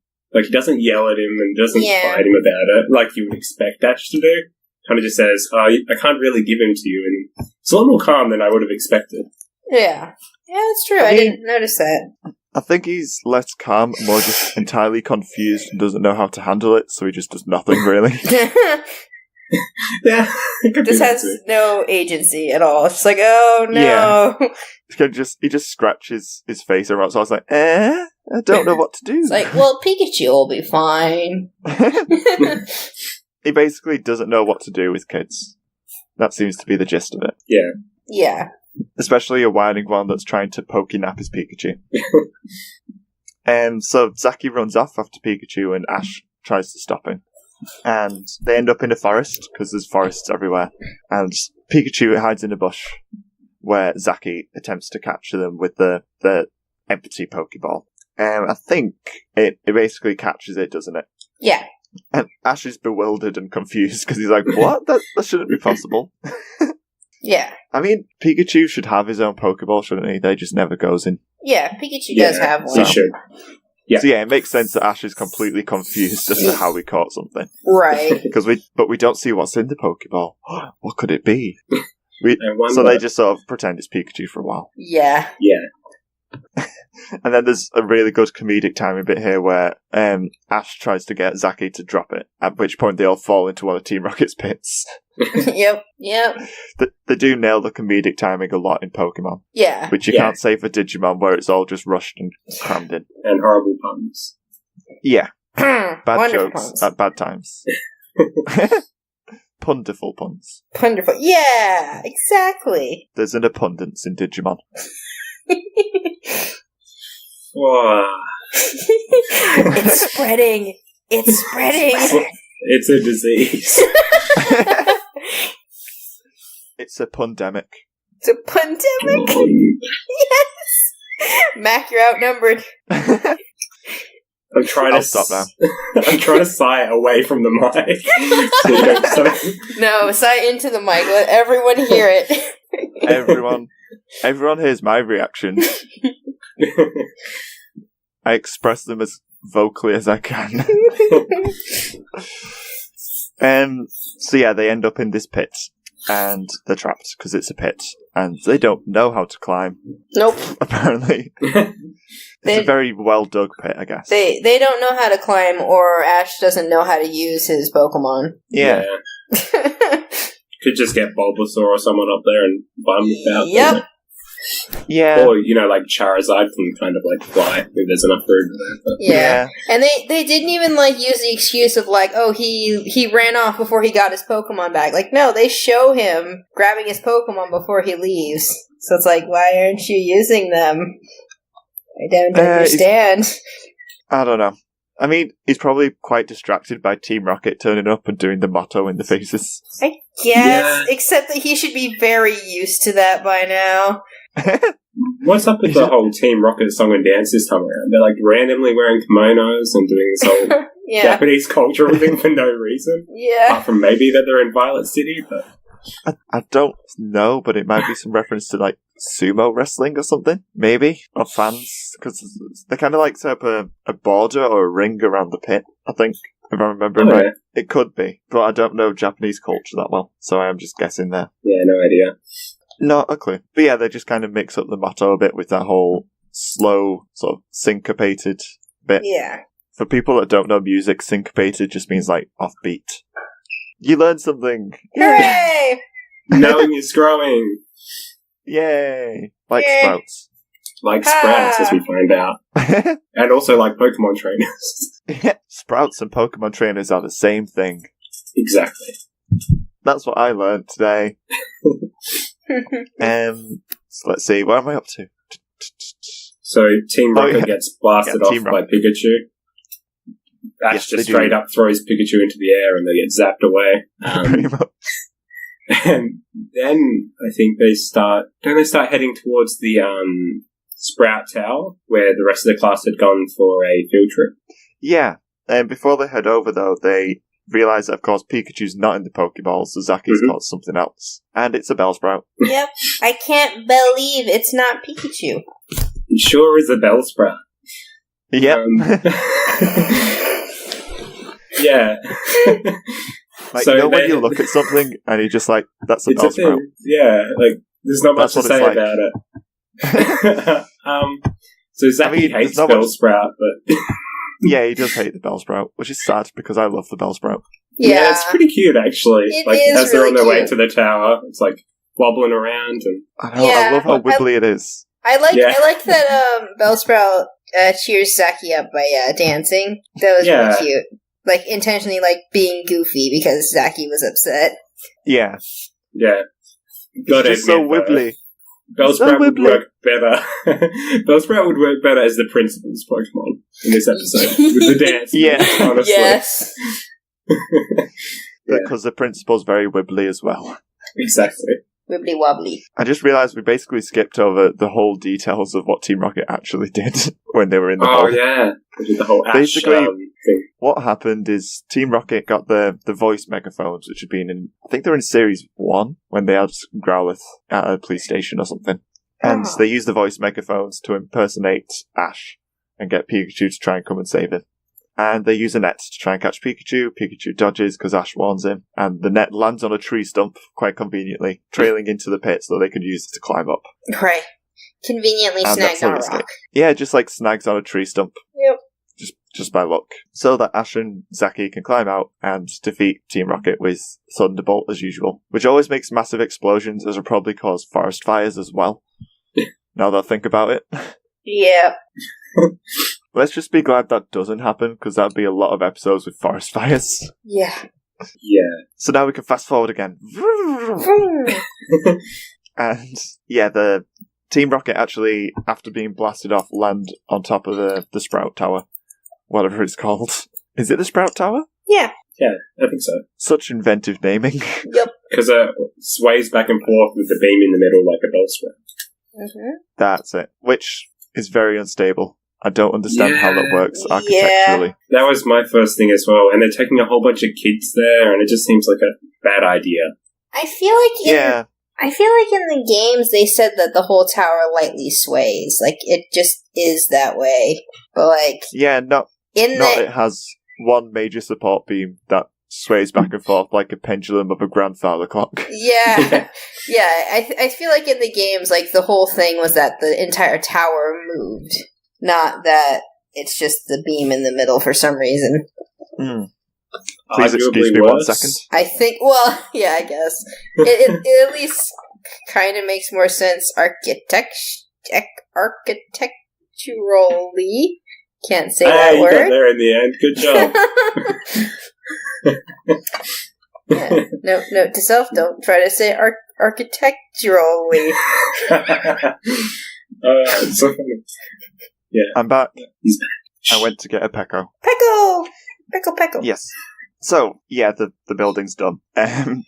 He doesn't yell at him and doesn't fight him about it like you would expect Ash to do. Kind of just says, I can't really give him to you, and it's a lot more calm than I would have expected. Yeah. Yeah, that's true. I didn't notice that. I think he's less calm, more just entirely confused and doesn't know how to handle it, so he just does nothing, really. Yeah. This has no agency at all. It's just like, oh, no. Yeah. He just scratches his face around, so I was like, I don't know what to do. It's like, well, Pikachu will be fine. He basically doesn't know what to do with kids. That seems to be the gist of it. Yeah. Yeah. Especially a whining one that's trying to Pokénap his Pikachu. So Zaki runs off after Pikachu and Ash tries to stop him. And they end up in a forest, because there's forests everywhere. And Pikachu hides in a bush, where Zaki attempts to capture them with the empty Pokeball. I think it basically catches it, doesn't it? Yeah. And Ash is bewildered and confused because he's like, what? That shouldn't be possible. Yeah. I mean, Pikachu should have his own Pokeball, shouldn't he? They just never goes in. Yeah, Pikachu does have one. He should. Yeah. So it makes sense that Ash is completely confused as to how we caught something. Right. But we don't see what's in the Pokeball. What could it be? So they just sort of pretend it's Pikachu for a while. Yeah. Yeah. And then there's a really good comedic timing bit here where Ash tries to get Zaki to drop it, at which point they all fall into one of Team Rocket's pits. Yep. They do nail the comedic timing a lot in Pokemon. Yeah. Which you can't say for Digimon, where it's all just rushed and crammed in. And horrible puns. Yeah. Bad jokes puns. at bad times. Punderful puns. Wonderful. Yeah, exactly. There's an abundance in Digimon. Wow. It's spreading. It's spreading. It's a disease. It's a pandemic. It's a pandemic. Yes. Mac, you're outnumbered. I'm trying I'll to stop now. I'm trying to sigh away from the mic. So you don't No, sigh into the mic. Let everyone hear it. Everyone hears my reaction. I express them as vocally as I can. So they end up in this pit. and they're trapped because it's a pit, and they don't know how to climb. Nope. Apparently. It's a very well dug pit, I guess. They don't know how to climb, or Ash doesn't know how to use his Pokemon. Yeah. Could just get Bulbasaur or someone up there and bum out. Yep. Yeah. Or, Charizard can kind of, fly if there's enough room there. But. Yeah. And they didn't even, use the excuse of, he ran off before he got his Pokemon back. No, they show him grabbing his Pokemon before he leaves. So it's why aren't you using them? I don't understand. I don't know. I mean, he's probably quite distracted by Team Rocket turning up and doing the motto in the faces. I guess, except that he should be very used to that by now. What's up with the whole Team Rocket song and dance this time around? They're randomly wearing kimonos and doing this whole Japanese cultural thing for no reason. Yeah. Apart from maybe that they're in Violet City, but... I don't know, but it might be some reference to sumo wrestling or something, maybe, or fans, because they kind of set up a border or a ring around the pit, I think, if I remember right. It could be, but I don't know Japanese culture that well, so I am just guessing there. Yeah, no idea. Not a clue. But yeah, they just kind of mix up the motto a bit with that whole slow, sort of syncopated bit. Yeah. For people that don't know music, syncopated just means offbeat. You learned something! Hooray! Knowing is growing! Yay! Yay. Sprouts. Sprouts, as we find out. And also Pokemon trainers. Yeah, Sprouts and Pokemon trainers are the same thing. Exactly. That's what I learned today. So let's see, what am I up to? So Team Rocket gets blasted off by Pikachu. Ash just straight up throws Pikachu into the air and they get zapped away. Pretty much. And then I think they start heading towards the Sprout Tower where the rest of the class had gone for a field trip. Yeah. And before they head over though, they realise that of course Pikachu's not in the Pokeball, so Zaki's got something else. And it's a Bellsprout. Yep. I can't believe it's not Pikachu. It sure is a Bellsprout. Yep. Yeah. When you look at something and you're just that's a Bellsprout. Yeah, there's not much to say about it. So Zaki hates Bellsprout, but... Yeah, he does hate the Bellsprout, which is sad because I love the Bellsprout. Yeah, it's pretty cute actually. It is as they're really on their way cute. to the tower, it's wobbling around and I love how wibbly it is. I like that Bellsprout cheers Zaki up by dancing. That was really cute. Intentionally being goofy because Zaki was upset. Yeah. Yeah. Got it's so wibbly. Bellsprout would work better. Bellsprout would work better as the principal's Pokemon in this episode with the dance. Yeah, honestly. Yes. Because the principal's very wibbly as well. Exactly. Wibbly wobbly. I just realised we basically skipped over the whole details of what Team Rocket actually did when they were in the hole. Oh yeah, they did the whole Ash basically thing. What happened is Team Rocket got the voice megaphones, which had been in, I think they're in Series 1, when they had Growlithe at a police station or something. And they used the voice megaphones to impersonate Ash and get Pikachu to try and come and save him. And they use a net to try and catch Pikachu. Pikachu dodges because Ash warns him. And the net lands on a tree stump, quite conveniently, trailing into the pit so they can use it to climb up. Right. Conveniently snagged on a rock. Yeah, just snags on a tree stump. Yep. Just by luck. So that Ash and Zaki can climb out and defeat Team Rocket with Thunderbolt as usual. Which always makes massive explosions, as will probably cause forest fires as well. Now that I think about it. Yeah. Let's just be glad that doesn't happen, because that'd be a lot of episodes with forest fires. Yeah. Yeah. So now we can fast forward again. And yeah, the Team Rocket actually, after being blasted off, land on top of the Sprout Tower. Whatever it's called. Is it the Sprout Tower? Yeah. Yeah, I think so. Such inventive naming. Yep. Because it sways back and forth with the beam in the middle like a Bellsprout. Mm-hmm. That's it. Which is very unstable. I don't understand how that works architecturally. Yeah. That was my first thing as well. And they're taking a whole bunch of kids there, and it just seems like a bad idea. I feel like in the games they said that the whole tower lightly sways. It just is that way. But yeah, it has one major support beam that sways back and forth like a pendulum of a grandfather clock. Yeah. I feel like in the games, like, the whole thing was that the entire tower moved. Not that it's just the beam in the middle for some reason. Please excuse me 1 second. I think, well, yeah, I guess. It at least kind of makes more sense architecturally. Can't say that word. You got there in the end. Good job. Yeah. Note to self, don't try to say architecturally. So funny. Yeah. I'm back. He's back. I went to get a Pecco. Pecco. Yes. So, yeah, the building's done. And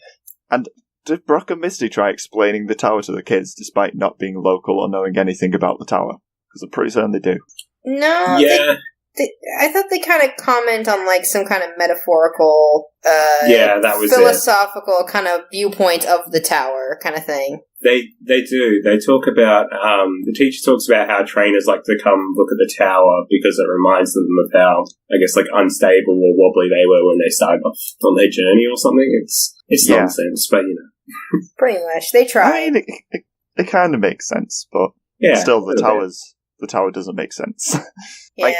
did Brock and Misty try explaining the tower to the kids, despite not being local or knowing anything about the tower? Because I'm pretty certain they do. No, yeah. I thought they kind of comment on, like, some kind of metaphorical, that was philosophical kind of viewpoint of the tower kind of thing. They do. They talk about, the teacher talks about how trainers like to come look at the tower because it reminds them of how, I guess, like, unstable or wobbly they were when they started off on their journey or something. It's nonsense, but, you know. Pretty much. They try. I mean, it kind of makes sense, but still the tower doesn't make sense. Yeah.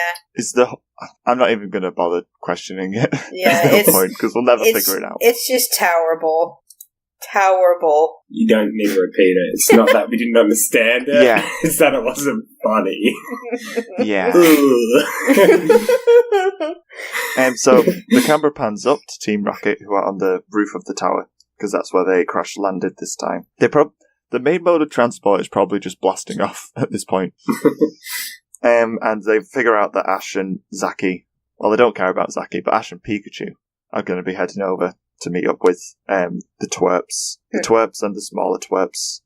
I'm not even going to bother questioning it. Yeah, There's no point, because we'll never figure it out. It's just towerable. Towerable. You don't need to repeat it. It's not that we didn't understand it. Yeah. It's that it wasn't funny. Yeah. So the camera pans up to Team Rocket, who are on the roof of the tower, because that's where they crash landed this time. The main mode of transport is probably just blasting off at this point. And they figure out that Ash and Zacky, well, they don't care about Zacky, but Ash and Pikachu are going to be heading over to meet up with the Twerps. The Twerps and the smaller Twerps.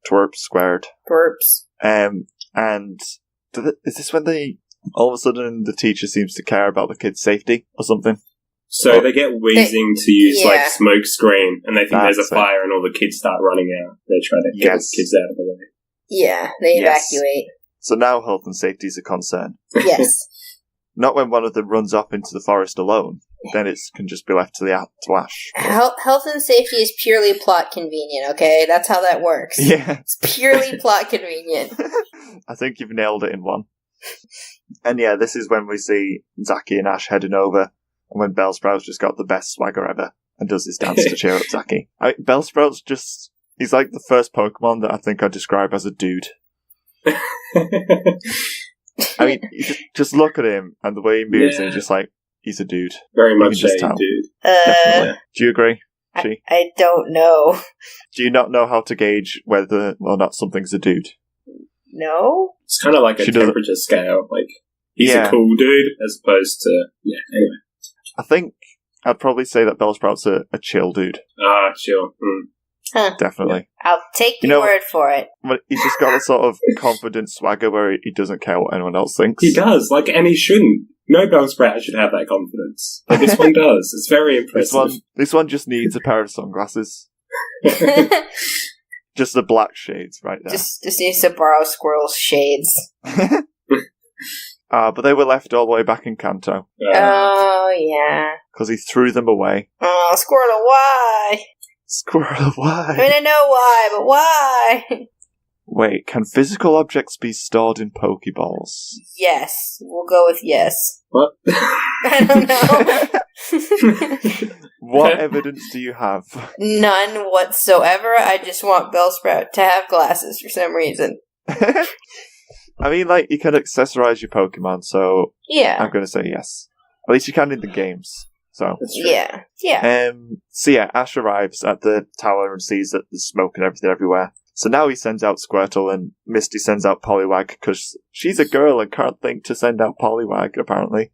Twerp squared. Twerps. And is this when all of a sudden the teacher seems to care about the kids' safety or something? So they get Wheezing to use like smoke screen, and they think there's a fire, and all the kids start running out. They try to get the kids out of the way. Yeah, they evacuate. So now health and safety is a concern. Yes. Not when one of them runs off into the forest alone. Then it can just be left to Ash. Health and safety is purely plot convenient, okay? That's how that works. Yeah. It's purely plot convenient. I think you've nailed it in one. And yeah, this is when we see Zacky and Ash heading over, and when Bellsprout's just got the best swagger ever and does his dance to cheer up Zacky. Bellsprout's he's like the first Pokemon that I think I'd describe as a dude. I mean, you just look at him and the way he moves, and just like, he's a dude. Very much a dude. Definitely. Do you agree? I don't know. Do you not know how to gauge whether or not something's a dude? No? It's kind of like a temperature scale. Like, he's a cool dude as opposed to... Yeah, anyway. I think I'd probably say that Bellsprout's a chill dude. Ah, chill. Huh. Definitely. I'll take your word for it. But he's just got a sort of confident swagger where he doesn't care what anyone else thinks. He does, and he shouldn't. No Bellsprout should have that confidence. But this one does. It's very impressive. This one just needs a pair of sunglasses. Just the black shades right there. Just needs to borrow Squirrel's shades. But they were left all the way back in Kanto. Oh, yeah. Because he threw them away. Oh, Squirtle, why? Squirtle, why? I mean, I know why, but why? Wait, can physical objects be stored in Pokeballs? Yes. We'll go with yes. What? I don't know. What evidence do you have? None whatsoever. I just want Bellsprout to have glasses for some reason. I mean, you can accessorize your Pokemon, so yeah, I'm going to say yes. At least you can in the games. So yeah. So yeah, Ash arrives at the tower and sees that there's smoke and everything everywhere. So now he sends out Squirtle, and Misty sends out Poliwag because she's a girl and can't think to send out Poliwag. Apparently,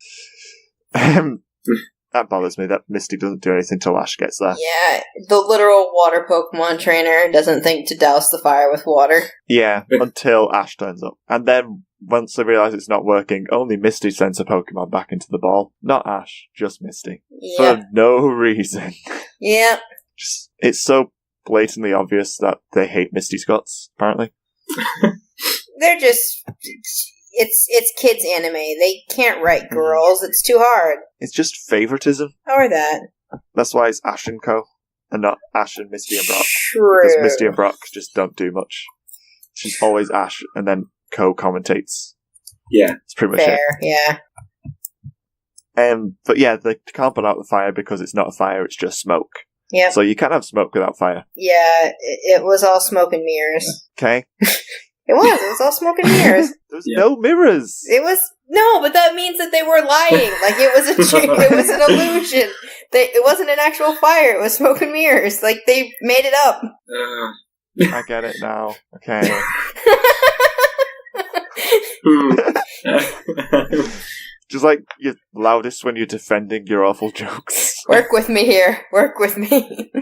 that bothers me that Misty doesn't do anything till Ash gets there. Yeah, the literal water Pokemon trainer doesn't think to douse the fire with water. Yeah, until Ash turns up, and then once they realise it's not working, only Misty sends a Pokemon back into the ball. Not Ash, just Misty. Yeah. For no reason. Yeah. It's so blatantly obvious that they hate Misty's guts, apparently. They're just... It's kids' anime. They can't write girls. It's too hard. It's just favoritism. Or that. That's why it's Ash and Co. And not Ash and Misty and Brock. True. Because Misty and Brock just don't do much. She's always Ash, and then Co commentates. Yeah. It's pretty much Fair, yeah. But yeah, they can't put out the fire because it's not a fire, it's just smoke. Yep. So you can't have smoke without fire. Yeah, it was all smoke and mirrors. Okay? It was all smoke and mirrors. There's no mirrors! It was, no, but that means that they were lying. Like, it was an illusion. It wasn't an actual fire, it was smoke and mirrors. Like, they made it up. I get it now. Okay. Just like you're loudest when you're defending your awful jokes. Work with me here. Work with me.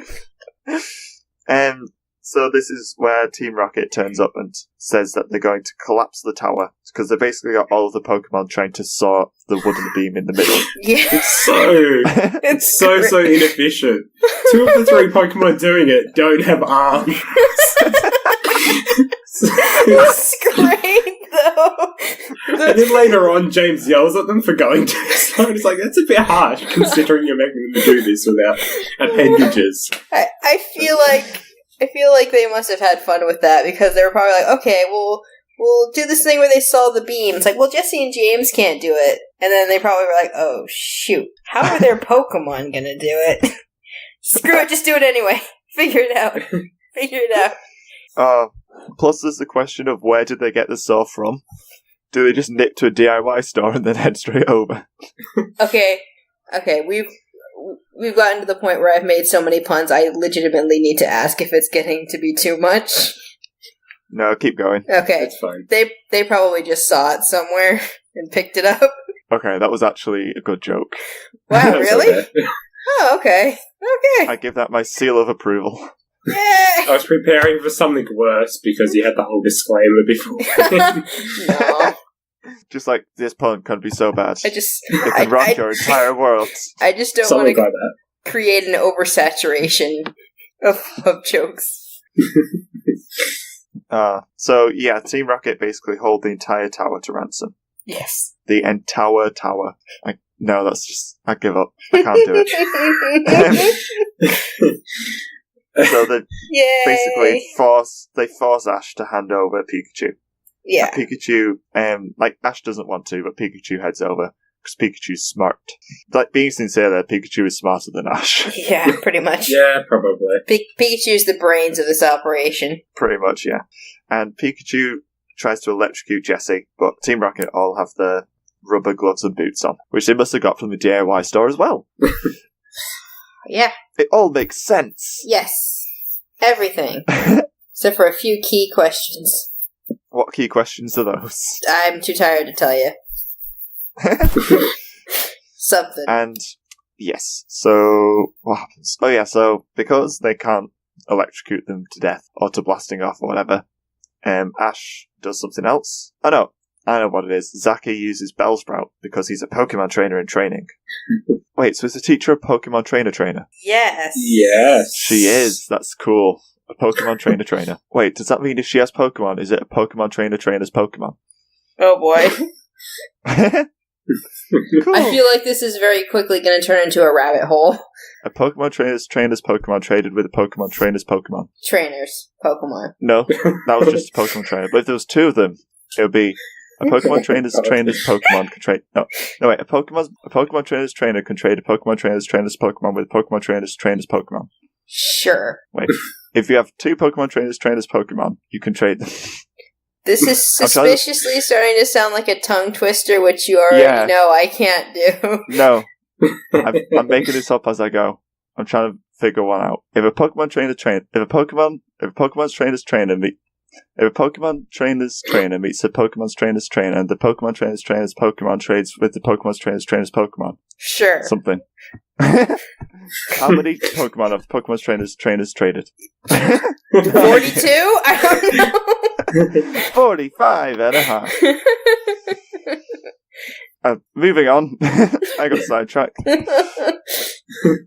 So this is where Team Rocket turns up and says that they're going to collapse the tower because they basically got all of the Pokemon trying to saw the wooden beam in the middle. Yeah. It's so inefficient. 2 of the 3 Pokemon doing it don't have arms. It's great, though. And then later on, James yells at them for going too slow. It's like, that's a bit harsh, considering you're making them do this without appendages. I feel like they must have had fun with that because they were probably like, okay, we'll do this thing where they saw the beam. It's like, well, Jesse and James can't do it. And then they probably were like, oh, shoot. How are their Pokemon gonna do it? Screw it, just do it anyway. Figure it out. Plus there's the question of where did they get the saw from? Do they just nip to a DIY store and then head straight over? Okay, we've gotten to the point where I've made so many puns, I legitimately need to ask if it's getting to be too much. No, keep going. Okay. It's fine. They probably just saw it somewhere and picked it up. Okay, that was actually a good joke. Wow, really? Oh, okay. Okay. I give that my seal of approval. Yay! I was preparing for something worse because you had the whole disclaimer before. No. Just like, this pun can be so bad. It can rock your entire world. I just don't want to create an oversaturation of jokes. So, yeah, Team Rocket basically hold the entire tower to ransom. Yes. The entire tower. No, that's just... I give up. I can't do it. So they basically force Ash to hand over Pikachu. Yeah. Pikachu, Ash doesn't want to, but Pikachu heads over because Pikachu's smart. Like, being sincere there, Pikachu is smarter than Ash. Yeah, pretty much. Yeah, probably. Pikachu's the brains of this operation. Pretty much, yeah. And Pikachu tries to electrocute Jessie, but Team Rocket all have the rubber gloves and boots on, which they must have got from the DIY store as well. Yeah. It all makes sense. Yes. Everything. Except for a few key questions. What key questions are those? I'm too tired to tell you. Something. And, yes, so, what happens? Oh yeah, so, because they can't electrocute them to death, or to blasting off, or whatever, Ash does something else. I know what it is. Zaki uses Bellsprout because he's a Pokemon trainer in training. Wait, so is the teacher a Pokemon trainer? Yes. Yes. She is. That's cool. A Pokemon trainer. Wait, does that mean if she has Pokemon, is it a Pokemon trainer's Pokemon? Oh boy. Cool. I feel like this is very quickly going to turn into a rabbit hole. A Pokemon trainer's Pokemon traded with a Pokemon trainer's Pokemon. Trainers. Pokemon. No, that was just a Pokemon trainer. But if there was 2 of them, it would be a Pokemon trainer's Pokemon can trade... No, wait. A Pokemon trainer's trainer can trade a Pokemon trainer's Pokemon with a Pokemon trainer's Pokemon. Sure. Wait. If you have 2 Pokemon trainer's Pokemon, you can trade them. This is suspiciously starting to sound like a tongue twister, which you already know I can't do. No. I'm making this up as I go. I'm trying to figure one out. If a Pokemon trainer's trainer meets a Pokemon trainer's trainer meets a Pokemon trainer's trainer, and the Pokemon trainer's Pokemon trades with the Pokemon trainer's Pokemon. Sure. Something. How many Pokemon have Pokemon trainers traded? 42? I don't know. 45 and a half. Moving on. I got sidetracked.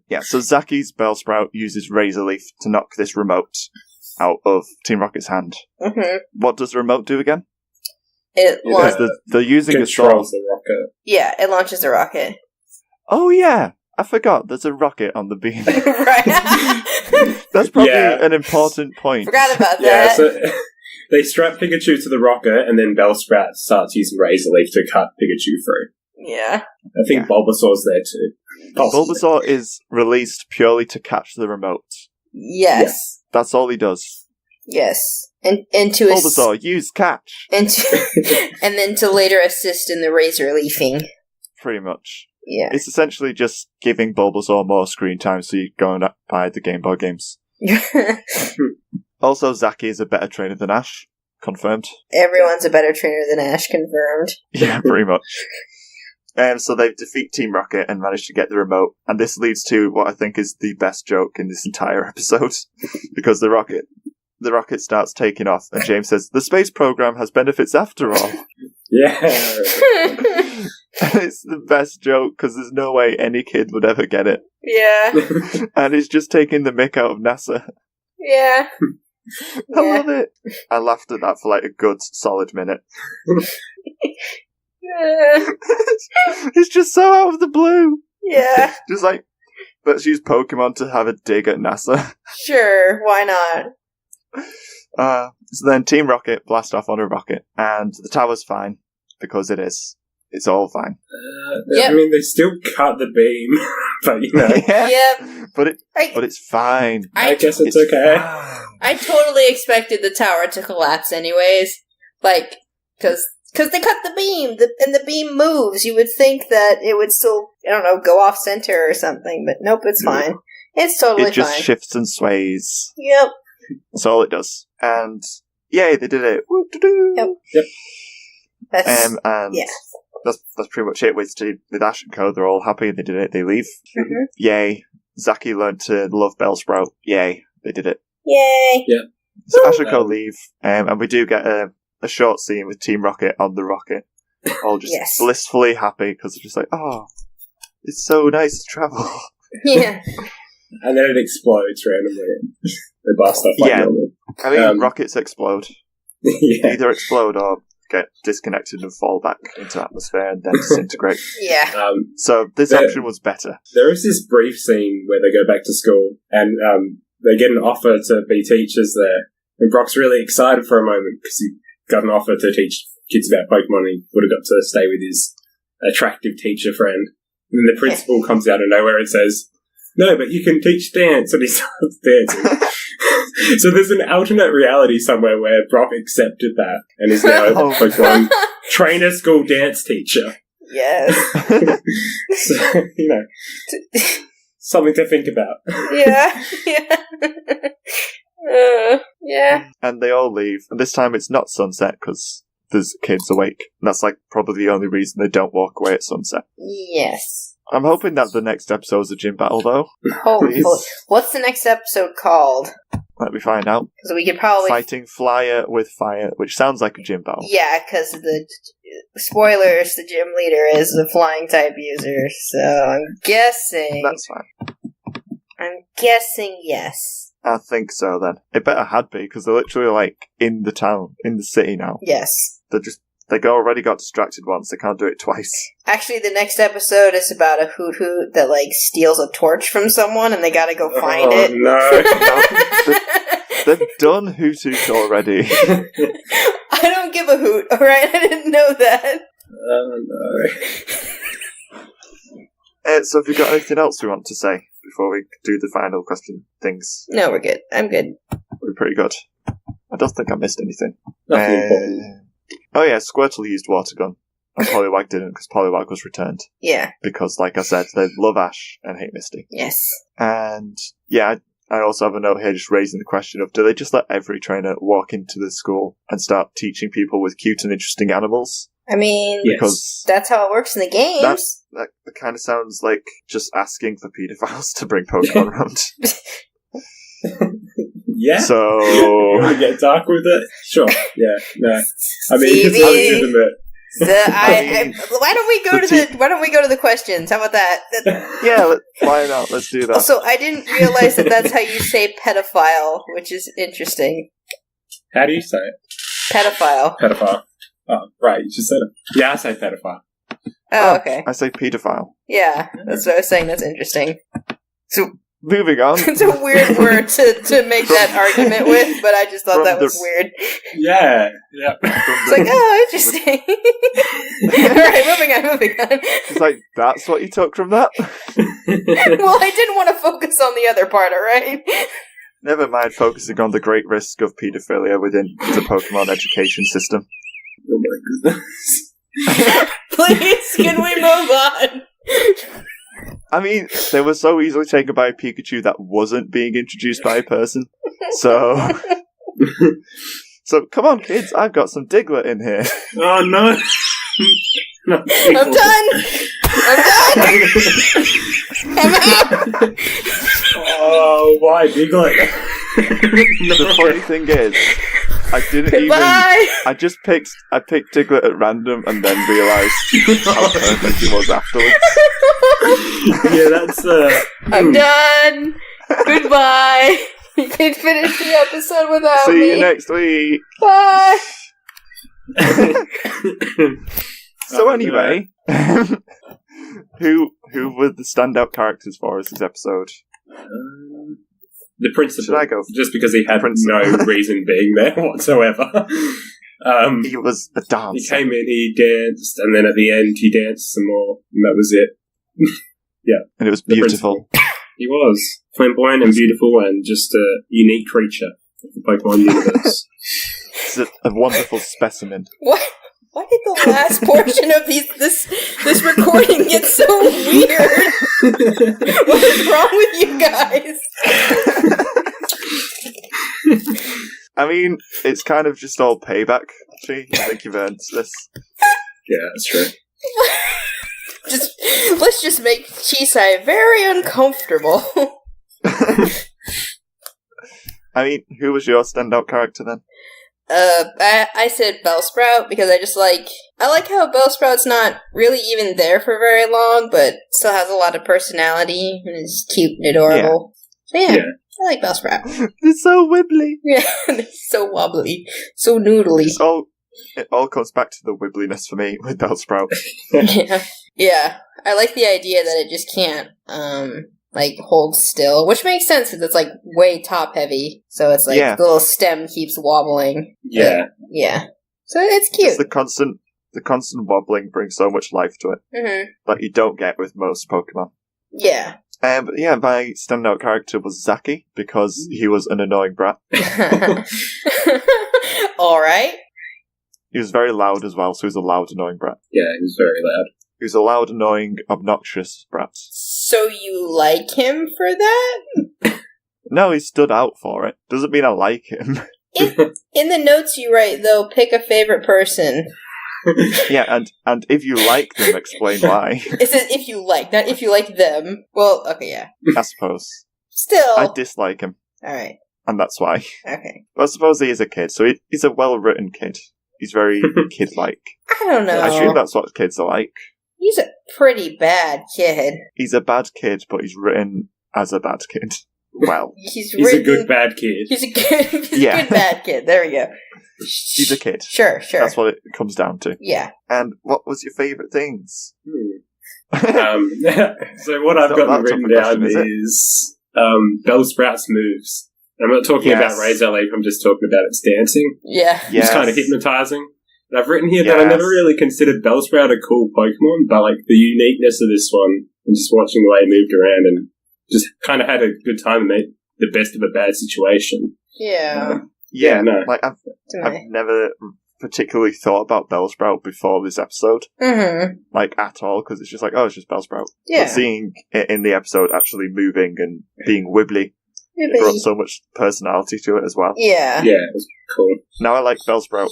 Yeah, so Zaki's Bellsprout uses Razor Leaf to knock this remote out of Team Rocket's hand. Mm-hmm. What does the remote do again? They're using a controls the rocket. Yeah, it launches the rocket. Oh yeah, I forgot, there's a rocket on the beam. Right. That's probably an important point. Forgot about Yeah, that. so they strap Pikachu to the rocket, and then Bellsprout starts using Razor Leaf to cut Pikachu through. Yeah. I think Bulbasaur's there too. Possibly. Bulbasaur is released purely to catch the remote. Yes. That's all he does. Yes. And to Bulbasaur, use catch. and then to later assist in the razor leafing. Pretty much. Yeah. It's essentially just giving Bulbasaur more screen time so you go and buy the Game Boy games. Also, Zaki is a better trainer than Ash. Confirmed. Everyone's a better trainer than Ash, confirmed. Yeah, pretty much. So they defeat Team Rocket and manage to get the remote, and this leads to what I think is the best joke in this entire episode, because the rocket starts taking off, and James says, "The space program has benefits after all." Yeah. It's the best joke, because there's no way any kid would ever get it. Yeah. And he's just taking the mick out of NASA. Yeah. I love it. I laughed at that for like a good solid minute. It's just so out of the blue. Yeah. Just like, let's use Pokemon to have a dig at NASA. Sure, why not? So then Team Rocket blast off on a rocket, and the tower's fine, because it is. It's all fine. Yep. I mean, they still cut the beam, but you know. Yep. But it's fine. I guess it's okay. Fine. I totally expected the tower to collapse anyways. Like, because they cut the beam, and the beam moves. You would think that it would still, I don't know, go off center or something, but nope, it's fine. It's totally fine. It just shifts and sways. Yep. That's all it does. And, yay, they did it. Woo-doo-doo. Yep. That's, and yeah. that's pretty much it with Ash and Co. They're all happy. They did it. They leave. Mm-hmm. Yay. Zaki learned to love Bellsprout. Yay. They did it. Yay. Yeah. So Ash and Co. leave. And we do get a short scene with Team Rocket on the rocket. All just blissfully happy because they're just like, oh, it's so nice to travel. Yeah. And then it explodes randomly. They blast off like normal. I mean, rockets explode. Yeah. Either explode or get disconnected and fall back into atmosphere and then disintegrate. Yeah. So this option was better. There is this brief scene where they go back to school and they get an offer to be teachers there. And Brock's really excited for a moment because he got an offer to teach kids about Pokemon and he would have got to stay with his attractive teacher friend. And then the principal comes out of nowhere and says, "No, but you can teach dance," and he starts dancing. So there's an alternate reality somewhere where Brock accepted that and is now a Pokemon trainer school dance teacher. Yes. So, you know, something to think about. Yeah. Yeah. And they all leave. And this time it's not sunset because there's kids awake. And that's like probably the only reason they don't walk away at sunset. Yes. I'm hoping that the next episode's a gym battle, though. Hopefully. What's the next episode called? Let me find out. Because we could probably... Fighting Flyer with Fire, which sounds like a gym battle. Yeah, because the... Spoilers, the gym leader is a flying type user, so I'm guessing... That's fine. I'm guessing yes. I think so, then. It better had be, because they're literally, like, in the town, in the city now. Yes. They already got distracted once, they can't do it twice. Actually, the next episode is about a hoot hoot that, like, steals a torch from someone and they gotta go find it. No. They've done Hoot Hoot already. I don't give a hoot, alright? I didn't know that. Oh, no. So have you got anything else we want to say before we do the final question things? No, we're good. I'm good. We're pretty good. I don't think I missed anything. Nothing important. Oh yeah, Squirtle used Water Gun. And Poliwag didn't, because Poliwag was returned. Yeah. Because, like I said, they love Ash and hate Misty. Yes. And, yeah, I also have a note here just raising the question of, do they just let every trainer walk into the school and start teaching people with cute and interesting animals? I mean, Because that's how it works in the games. That kind of sounds like just asking for pedophiles to bring Pokemon around. Yeah. So you want to get dark with it? Sure. Yeah. No. I mean, it's legitimate. Why don't we go to the questions? How about that? Yeah, why not? Let's do that. Also, I didn't realize that that's how you say pedophile, which is interesting. How do you say it? Pedophile. Pedophile. Oh, right. You just said it. Yeah, I say pedophile. Oh, okay. I say paedophile. Yeah, that's what I was saying. That's interesting. So Moving on. it's a weird word to make that argument with, but I just thought that was weird. Yeah. It's like, oh, interesting. Alright, moving on. It's like, that's what you took from that? Well, I didn't want to focus on the other part, alright? Never mind focusing on the great risk of paedophilia within the Pokemon education system. Oh my goodness. Please, can we move on? I mean, they were so easily taken by a Pikachu that wasn't being introduced by a person. So, come on, kids, I've got some Diglett in here. Oh no! I'm done! I'm out! Oh, why Diglett? The funny thing is, I didn't Goodbye! I picked Diglett at random and then realised how perfect he was afterwards. Yeah, that's I'm done! Goodbye! You can finish the episode without me. See you next week! Bye! So anyway, who were the standout characters for us this episode? The principal. Should I go? Just because he had no reason being there whatsoever. He was a dancer. He came in, he danced, and then at the end he danced some more, and that was it. Yeah. And it was beautiful. He was. Flamboyant and beautiful and just a unique creature of the Pokemon universe. It's a wonderful specimen. What? Why did the last portion of this recording get so weird? What is wrong with you guys? I mean, it's kind of just all payback. Actually, I think you've earned this. Yeah, that's true. Let's just make Chisai very uncomfortable. I mean, who was your standout character then? I said Bellsprout because I like how Bellsprout's not really even there for very long, but still has a lot of personality and is cute and adorable. Yeah. So yeah. I like Bellsprout. It's so wibbly. Yeah, it's so wobbly, so noodly. It all comes back to the wibbliness for me with Bellsprout. Yeah. I like the idea that it just can't, hold still, which makes sense because it's, way top heavy. So it's the little stem keeps wobbling. Yeah. Yeah. So it's cute. Just the constant wobbling brings so much life to it. Mm-hmm. That you don't get with most Pokemon. Yeah. But yeah, my standout character was Zaki because he was an annoying brat. Alright. He was very loud as well, so he was a loud, annoying brat. Yeah, he was very loud. He was a loud, annoying, obnoxious brat. So you like him for that? No, he stood out for it. Doesn't mean I like him. In the notes you write, though, pick a favorite person. Yeah, and if you like them, explain why. It says if you like, not if you like them. Well, okay, yeah. I suppose. Still. I dislike him. Alright. And that's why. Okay. But I suppose he is a kid, so he's a well-written kid. He's very kid-like. I don't know. I assume that's what kids are like. He's a pretty bad kid. He's a bad kid, but he's written as a bad kid. Well. He's a good bad kid. He's a good bad kid. There we go. He's a kid. Sure. That's what it comes down to. Yeah. And what was your favourite things? So what I've got written down is Bellsprout's moves. I'm not talking about Razor Leaf, I'm just talking about its dancing. Yeah. Yes. It's kind of hypnotising. And I've written here that I never really considered Bellsprout a cool Pokemon, but the uniqueness of this one, and just watching the way it moved around and just kind of had a good time and made the best of a bad situation. Yeah. No. I've never particularly thought about Bellsprout before this episode. Mm-hmm. At all, because it's just it's just Bellsprout. Yeah. But seeing it in the episode actually moving and being wibbly, it brought so much personality to it as well. Yeah. Yeah, it was cool. Now I like Bellsprout.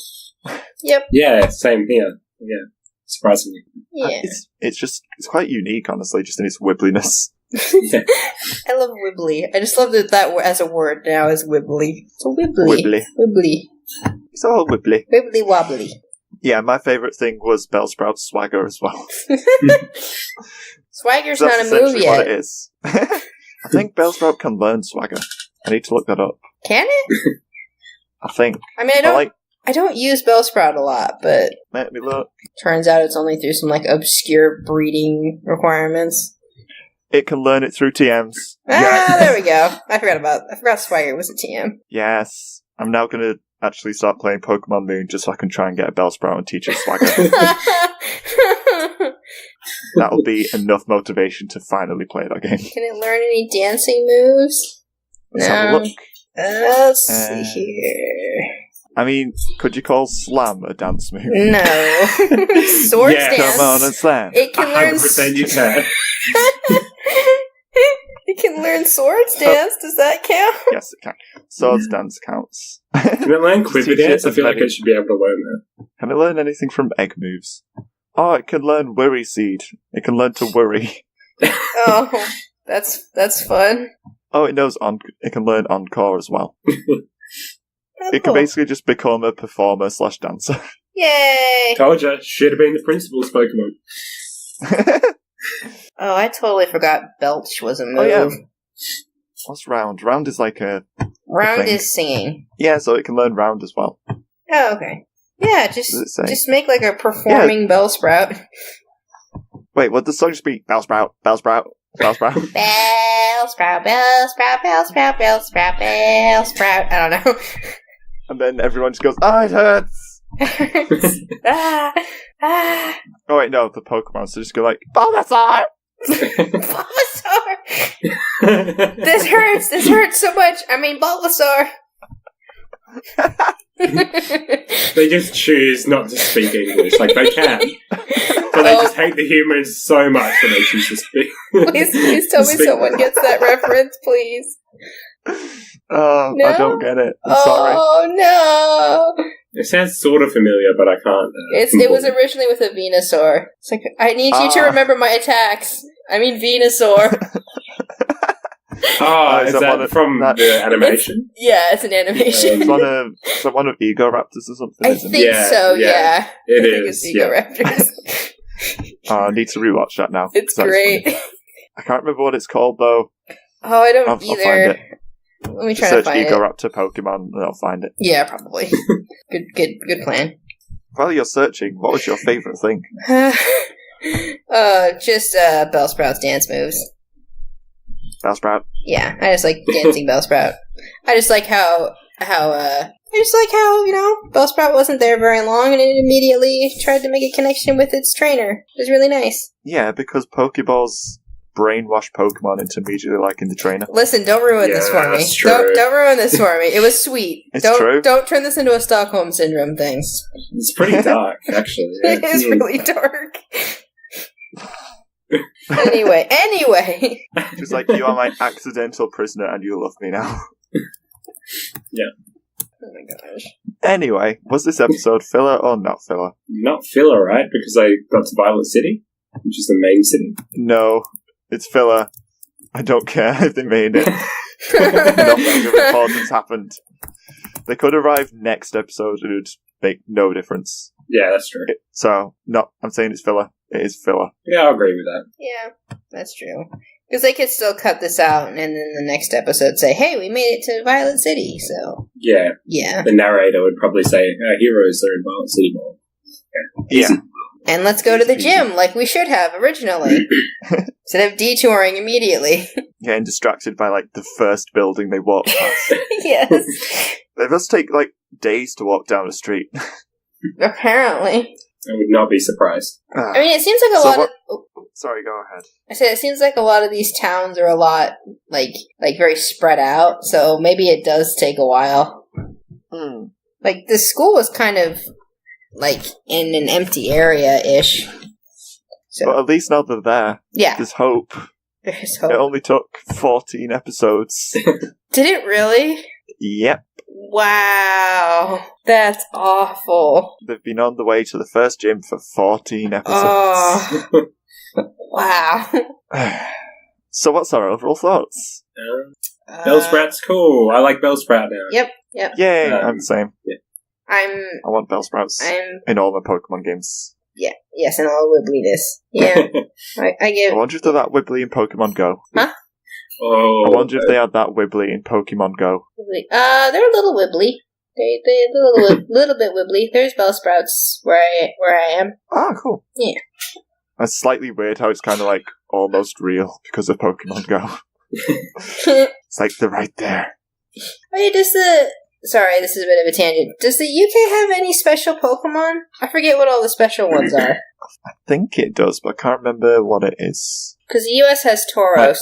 Yep. Yeah, same here. Yeah. Surprisingly. Yeah. It's quite unique, honestly, just in its wibbliness. Yeah. I love wibbly. I just love that as a word now is wibbly. It's a wibbly. Wibbly. It's all wibbly. Wibbly wobbly. Yeah, my favourite thing was Bellsprout's swagger as well. Swagger's not a move yet. What it is. I think Bellsprout can learn swagger. I need to look that up. Can it? I think. I mean, I don't use Bellsprout a lot, but Let me look. turns out it's only through some, like, obscure breeding requirements. It can learn it through TMs. There we go. I forgot Swagger was a TM. Yes. I'm now going to actually start playing Pokemon Moon just so I can try and get a Bellsprout and teach it Swagger. That'll be enough motivation to finally play that game. Can it learn any dancing moves? Let's have a look. Let's see here. I mean, could you call Slam a dance move? No. Swords Yeah, dance. Come on and slam. It can learn. 100% you can. It can learn swords dance. Does that count? Yes, it can. Swords dance counts. Can it learn Quiver Teach it Dance? I feel like many- I should be able to learn that. Can it learn anything from egg moves? Oh, it can learn Worry Seed. It can learn to worry. Oh, that's fun. Oh, it knows it can learn Encore as well. Oh, It can basically just become a performer / dancer. Yay! Told ya, should have been the principal's Pokemon. Oh, I totally forgot Belch was a move. Oh, yeah. What's Round? Round is like a... Round thing. is singing. Yeah, so it can learn Round as well. Oh, okay. Yeah, Does it say? just make like a performing Bellsprout. Wait, what does the song just be? Bellsprout, Bellsprout, Bellsprout. Bellsprout, Bellsprout, Bellsprout, Bellsprout, Bellsprout. I don't know. And then everyone just goes, oh, it hurts! ah, ah. Oh wait, no, the Pokemon, so just go like, Bulbasaur! Bulbasaur! This hurts so much. I mean, Bulbasaur. They just choose not to speak English. Like, they can. But they just hate the humans so much that they choose to speak. Please tell me someone gets that reference, please. Oh, No? I don't get it. I'm sorry. Oh, no. It sounds sort of familiar, but I can't. It was originally with a Venusaur. It's like, I need you to remember my attacks. I mean Venusaur. Oh, Is is that that one of- from that- the animation? Yeah, it's an animation. It's one of Ego Raptors or something, I isn't it? think Yeah, so, yeah. yeah. It I think is, it's Ego Raptors. Oh, I need to rewatch that now. It's That was great. funny. I can't remember what it's called, though. Oh, I don't I'll find either. it. Let me try to Search find Ego it. Raptor Pokemon and I'll find it. Yeah, probably. Good plan. While you're searching, what was your favourite thing? Just Bellsprout's dance moves. Bellsprout? Yeah, I just like dancing Bellsprout. I just like how Bellsprout wasn't there very long and it immediately tried to make a connection with its trainer. It was really nice. Yeah, because Pokeballs brainwash Pokemon into immediately liking the trainer. Listen, don't ruin this Yeah, for me. that's true. Don't ruin this for me. It was sweet. It's true. Don't turn this into a Stockholm syndrome thing. It's pretty dark, actually. It is really dark. Anyway. Just like, you are my accidental prisoner and you love me now. Oh my gosh. Anyway, was this episode filler or not filler? Not filler, right? Because I got to Violet City, which is the main city. No, it's filler. I don't care if they made it. Nothing of importance happened. They could arrive next episode and it would make no difference. Yeah, that's true. So, no, I'm saying it's filler. It is filler. Yeah, I'll agree with that. Yeah, that's true. Because they could still cut this out and then the next episode say, hey, we made it to Violet City, so... Yeah, Yeah. the narrator would probably say, our heroes are in Violet City Mall. Yeah. And let's go to the gym like we should have originally. Instead of detouring immediately. Getting distracted by, like, the first building they walk past. Yes. They must take, like, days to walk down a street. Apparently. I would not be surprised. I mean, it seems like a So lot what- of... Sorry, go ahead. I said it seems like a lot of these towns are a lot, like very spread out, so maybe it does take a while. Like, the school was kind of, like, in an empty area-ish. So, But at least now they're there. yeah, There's hope. there's It hope. only took 14 episodes. Did it really? Yep. Wow. That's awful. They've been on the way to the first gym for 14 episodes. Oh. Wow. So what's our overall thoughts? Bellsprout's cool. I like Bellsprout now. Yep. Yay, Um, I'm the same. I'm, I want Bellsprouts I'm, in all my Pokemon games. yeah, yes, and all wibbliness. Yeah. I I give, wonder if they're that wibbly in Pokemon Go. Oh, I wonder if they had that wibbly in Pokemon Go. they're a little wibbly. They little bit wibbly. There's Bellsprouts where I am. Ah, cool. Yeah. It's slightly weird how it's kind of like almost real because of Pokemon Go. It's like they're right there. Hey, sorry, this is a bit of a tangent. Does the UK have any special Pokemon? I forget what all the special ones are. I think it does, but I can't remember what it is. Because the US has Tauros.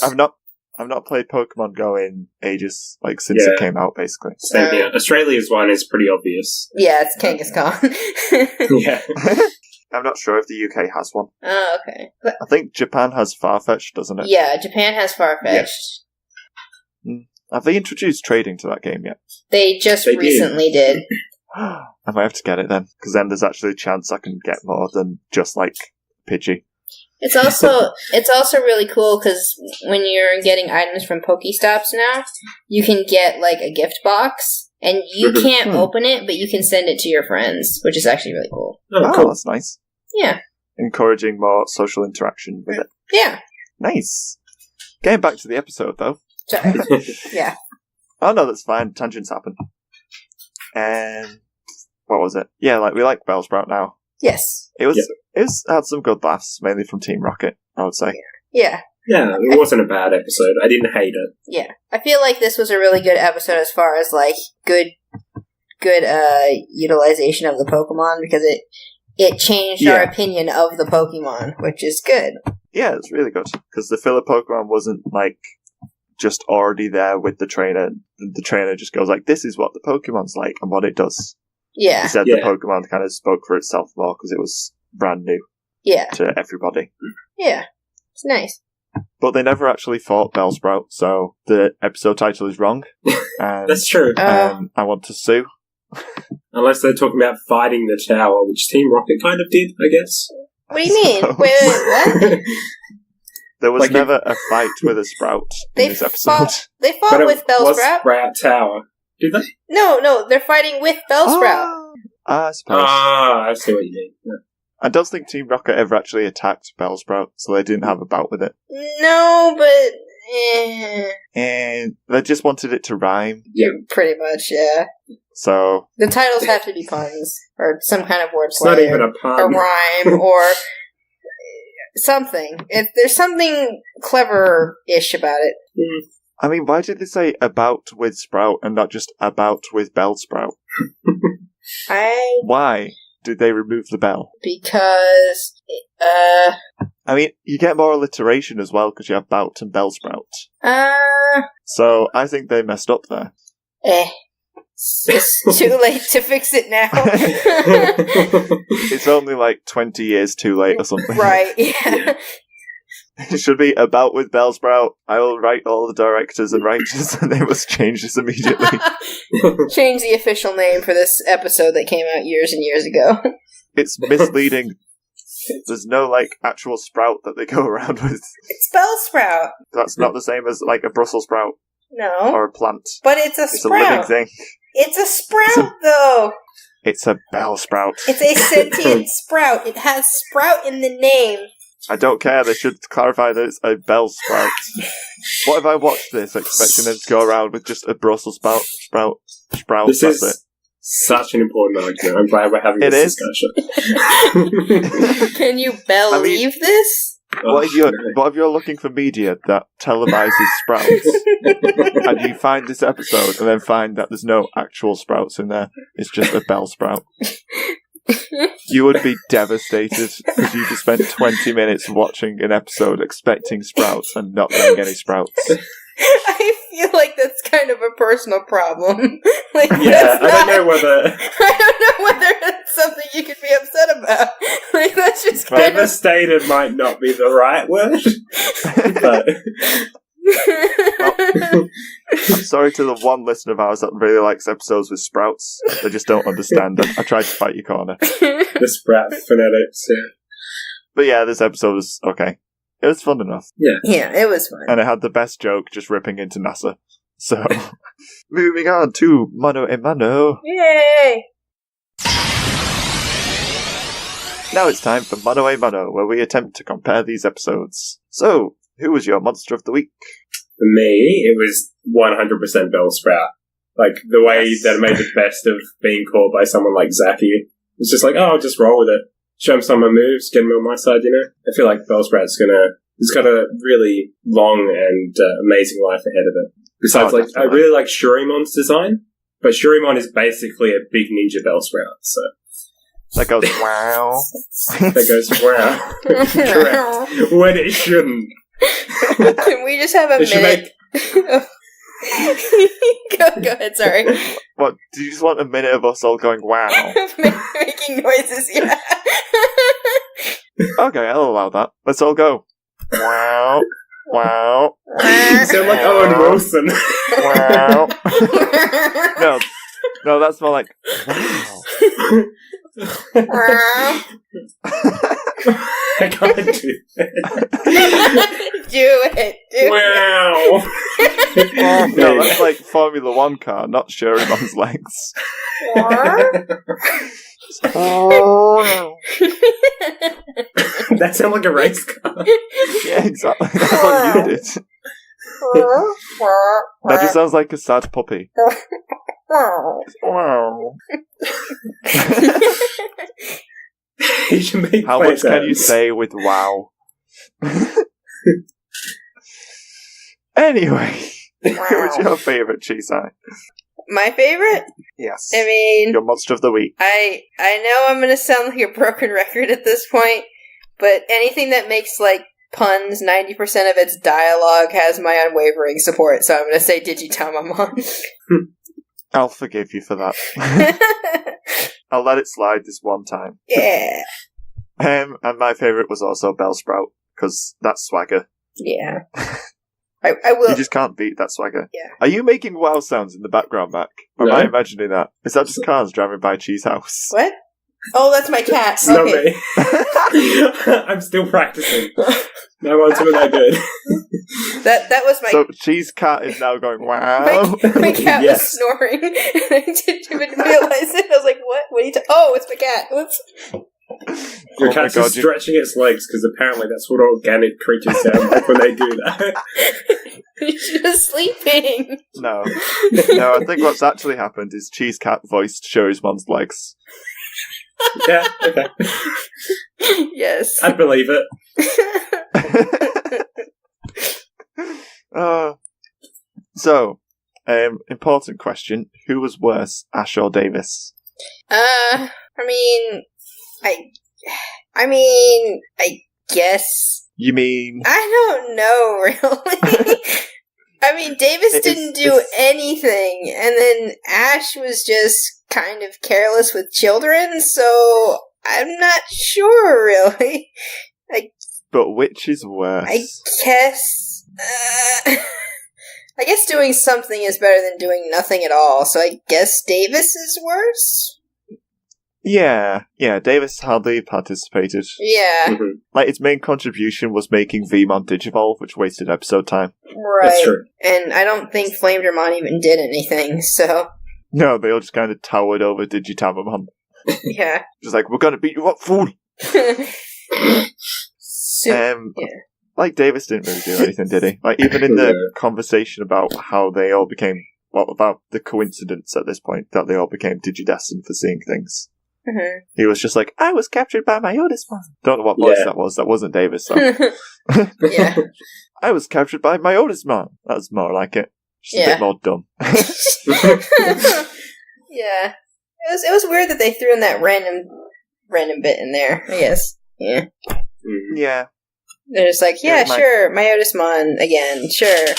I've not played Pokemon Go in ages, like since it came out, basically. Same here. Australia's one is pretty obvious. Yeah, it's Kangaskhan. Yeah. I'm not sure if the UK has one. Oh, okay. But, I think Japan has Farfetch'd, doesn't it? yeah, Japan has Farfetch'd. Yeah. Have they introduced trading to that game yet? They recently did. I might have to get it then, because then there's actually a chance I can get more than just like Pidgey. It's also really cool because when you're getting items from Pokestops now, you can get like a gift box, and you can't open it, but you can send it to your friends, which is actually really cool. Oh, cool. That's nice. Yeah. Encouraging more social interaction with it. Yeah. Nice. Getting back to the episode, though. Sorry. Yeah. Oh, no, that's fine. Tangents happen. And what was it? Yeah, like we like Bellsprout now. Yes. It had some good laughs, mainly from Team Rocket, I would say. Yeah. Yeah, it wasn't a bad episode. I didn't hate it. Yeah. I feel like this was a really good episode as far as, like, good utilization of the Pokemon, because it changed our opinion of the Pokemon, which is good. Yeah, it's really good, because the filler Pokemon wasn't, like, just already there with the trainer. The trainer just goes like, this is what the Pokemon's like, and what it does. Yeah. Instead, the Pokemon kind of spoke for itself more, because it was brand new to everybody. Yeah. It's nice. But they never actually fought Bellsprout, so the episode title is wrong. And, that's true. I want to sue. Unless they're talking about fighting the tower, which Team Rocket kind of did, I guess. What do you mean? Wait, what? There was never a fight with a Sprout in this episode. They fought with Bellsprout. Sprout Tower. Did they? No, they're fighting with Bellsprout. I suppose. I see what you mean. Yeah. I don't think Team Rocket ever actually attacked Bellsprout, so they didn't have a bout with it. No, but... And they just wanted it to rhyme. Yeah, pretty much, yeah. So... The titles have to be puns, or some kind of wordplay. It's not even a pun. Or rhyme, or something. There's something clever-ish about it. I mean, why did they say about with Sprout and not just about with Bellsprout? Why did they remove the bell? Because, I mean, you get more alliteration as well because you have bout and Bellsprout. So I think they messed up there. It's too late to fix it now. It's only like 20 years too late or something. Right, yeah. It should be about with Bellsprout. I will write all the directors and writers, and they must change this immediately. Change the official name for this episode that came out years and years ago. It's misleading. There's no, like, actual sprout that they go around with. It's Bellsprout. That's not the same as, like, a Brussels sprout. No. Or a plant. But it's a sprout. It's a living thing. It's a sprout, though. It's a Bellsprout. It's a sentient sprout. It has sprout in the name. I don't care. They should clarify that it's a Bellsprout. What if I watched this expecting them to go around with just a Brussels sprout? This That's is it. Such an important argument. I'm glad we're having this discussion. Can you believe this? What if you're looking for media that televises sprouts, and you find this episode and then find that there's no actual sprouts in there, it's just a Bellsprout? You would be devastated because you just spent 20 minutes watching an episode expecting sprouts and not getting any sprouts. I feel like that's kind of a personal problem. Like, yeah, I don't know whether it's something you could be upset about. Like, that's just kind devastated might not be the right word. But I'm sorry to the one listener of ours that really likes episodes with sprouts. They just don't understand them. I tried to fight your corner. The sprout phonetics, yeah. But yeah, this episode was okay. It was fun enough. Yeah, it was fun. And it had the best joke just ripping into NASA. So, moving on to Mano a Mano. Yay! Now it's time for Mano a Mano, where we attempt to compare these episodes. So, who was your monster of the week? For me, it was 100% Bellsprout. Like, the way that it made the best of being caught by someone like Zacky. It's just like, oh, I'll just roll with it. Show him some of my moves, get him on my side, you know? I feel like Bellsprout's it's got a really long and amazing life ahead of it. Besides, I really like Shurimon's design, but Shurimon is basically a big ninja Bellsprout, so... That goes, wow. That goes, wow. Correct. When it shouldn't. Can we just have a minute? Go ahead, sorry. What, do you just want a minute of us all going, wow? Making noises, yeah. Okay, I'll allow that. Let's all go. Wow. Wow. You sound like Owen Wilson. Wow. No, that's more like, wow. I can't do that. Do it. Wow. No, that's like Formula 1 car, not Shurimon's legs. That sounds like a race car. Yeah, exactly. That's what you did. That just sounds like a sad puppy. Wow. You should make How much can you say with wow? Anyway, what's your favourite Cheesai? My favorite? Yes. I mean... Your monster of the week. I know I'm going to sound like a broken record at this point, but anything that makes, like, puns, 90% of its dialogue has my unwavering support, so I'm going to say Digitamamon. I'll forgive you for that. I'll let it slide this one time. Yeah. And my favourite was also Bellsprout, because that's swagger. Yeah. I will. You just can't beat that swagger. Yeah. Are you making wow sounds in the background back? Or am I imagining that? Is that just cars driving by Cheese House? What? Oh, that's my cat. It's not me. I'm still practicing. No one's been that good. That was my... So Cheese Cat is now going, wow. My cat Yes. was snoring, and I didn't even realize it. I was like, what? What are you oh, it's my cat. Whoops. Your cat's just stretching its legs, because apparently that's what organic creatures sound like when they do that. She's just sleeping. No, I think what's actually happened is Cheese Cat voiced Shurimon's legs. Yeah, okay. Yes. I'd believe it. So, important question. Who was worse, Ash or Davis? I guess. You mean... I don't know, really. I mean, Davis didn't do anything, and then Ash was just kind of careless with children, so I'm not sure, really. But which is worse? I guess... I guess doing something is better than doing nothing at all, so I guess Davis is worse? Yeah, Davis hardly participated. Yeah. Mm-hmm. Like, its main contribution was making Vmon Digivolve, which wasted episode time. Right. That's true. And I don't think Flamedramon even did anything, so... No, they all just kind of towered over Digitamamon. Yeah. Just like, we're gonna beat you up, fool! Yeah. Like, Davis didn't really do anything, did he? Like, even in the conversation about how they all became... Well, about the coincidence at this point that they all became Digidestined for seeing things. Mm-hmm. He was just like, I was captured by my Otismon. Don't know what voice that was. That wasn't Davis, so. Yeah. I was captured by my Otismon. That's more like it. Just a bit more dumb. Yeah. It was weird that they threw in that random bit in there, I guess. Yeah. Yeah. They're just like, yeah, sure, my Otismon again, sure.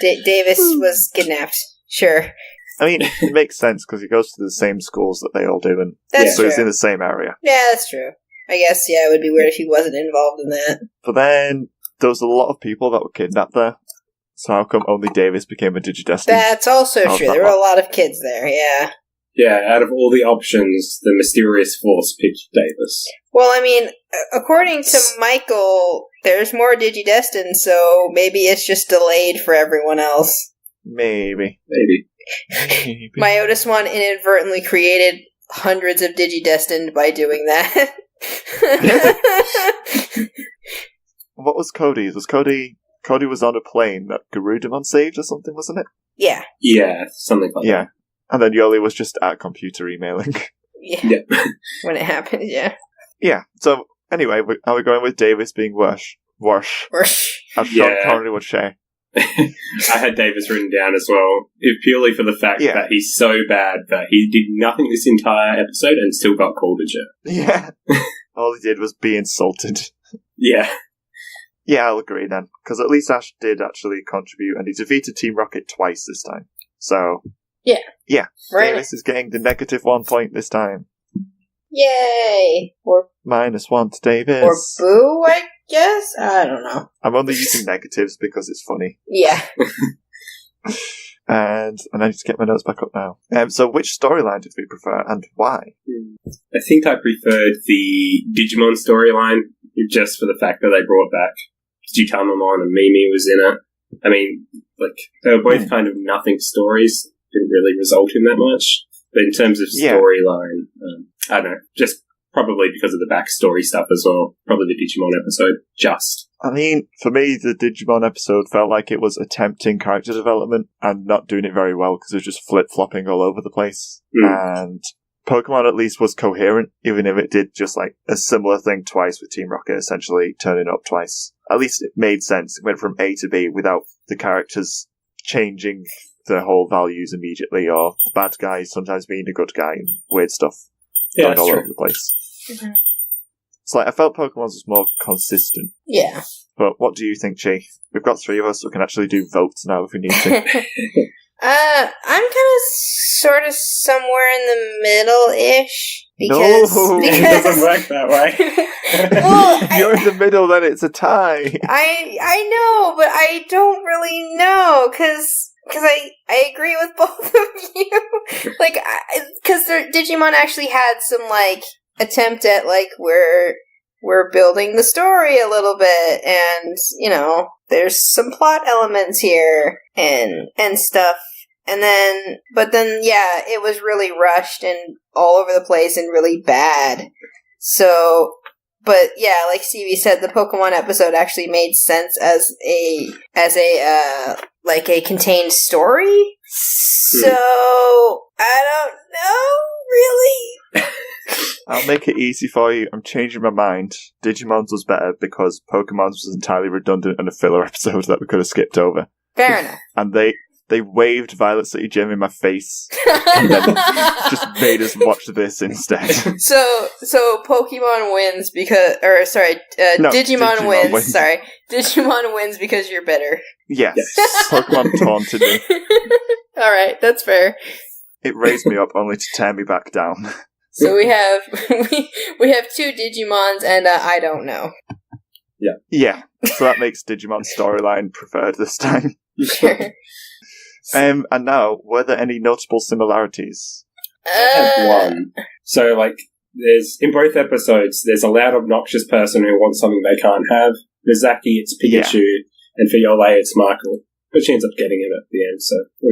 Davis was kidnapped, sure. I mean, it makes sense because he goes to the same schools that they all do, and that's so true. he's in the same area. Yeah, that's true. I guess, yeah, it would be weird if he wasn't involved in that. But then, there was a lot of people that were kidnapped there. So how come only Davis became a Digidestined? That's also true. There were a lot of kids there, yeah. Yeah, out of all the options, the mysterious force picked Davis. Well, I mean, according to Michael, there's more Digidestined, so maybe it's just delayed for everyone else. Maybe. My Otismon inadvertently created hundreds of Digidestined by doing that. What was Cody's? Cody was on a plane that Garudamon saved or something, wasn't it? Yeah. Yeah, something like Yeah. And then Yoli was just at computer emailing. Yeah. When it happened, yeah. Yeah. So, anyway, are we going with Davis being worse? As Sean Connery would say. I had Davis written down as well, purely for the fact that he's so bad that he did nothing this entire episode and still got called a jerk. Yeah. All he did was be insulted. Yeah. Yeah, I'll agree then. Because at least Ash did actually contribute, and he defeated Team Rocket twice this time. So, yeah. Right. Davis is getting the -1 point this time. Yay! Or -1 to Davis. Or boo, I guess? I don't know. I'm only using negatives because it's funny. Yeah. And I need to get my notes back up now. So which storyline did we prefer and why? I think I preferred the Digimon storyline, just for the fact that they brought back Jutamamon and Mimi was in it. I mean, like, they were both kind of nothing stories, didn't really result in that much. But in terms of storyline, I don't know, just probably because of the backstory stuff as well. Probably the Digimon episode, I mean, for me, the Digimon episode felt like it was attempting character development and not doing it very well because it was just flip-flopping all over the place. And Pokemon at least was coherent, even if it did just like a similar thing twice with Team Rocket, essentially turning up twice. At least it made sense. It went from A to B without the characters changing their whole values immediately, or the bad guy sometimes being a good guy and weird stuff going all over the place. Mm-hmm. It's like, I felt Pokemon's was more consistent. Yeah. But what do you think, Chi? We've got 3 of us, so we can actually do votes now if we need to. I'm kind of sort of somewhere in the middle-ish. Because it doesn't work that way. Well, if you're in the middle, then it's a tie. I know, but I don't really know, because I agree with both of you. Like, because Digimon actually had some, like, attempt at, like, we're building the story a little bit, and, you know, there's some plot elements here, and stuff. And then, but then, yeah, it was really rushed and all over the place and really bad. So, but yeah, like Stevie said, the Pokemon episode actually made sense as a contained story. So, I don't know, really. I'll make it easy for you. I'm changing my mind. Digimon's was better because Pokemon's was entirely redundant and a filler episode that we could have skipped over. Fair enough. And they waved Violet City Gym in my face and then just made us watch this instead. So Pokemon wins because, Digimon wins. Sorry, Digimon wins because you're better. Yes. Pokemon taunted me. All right, that's fair. It raised me up only to tear me back down. So we have 2 Digimons and I don't know. Yeah. Yeah. So that makes Digimon storyline preferred this time. Sure. And now, were there any notable similarities? I had one. So, like, in both episodes, there's a loud, obnoxious person who wants something they can't have. For Zaki, it's Pikachu, and for Yole, it's Michael. But she ends up getting it at the end, so, you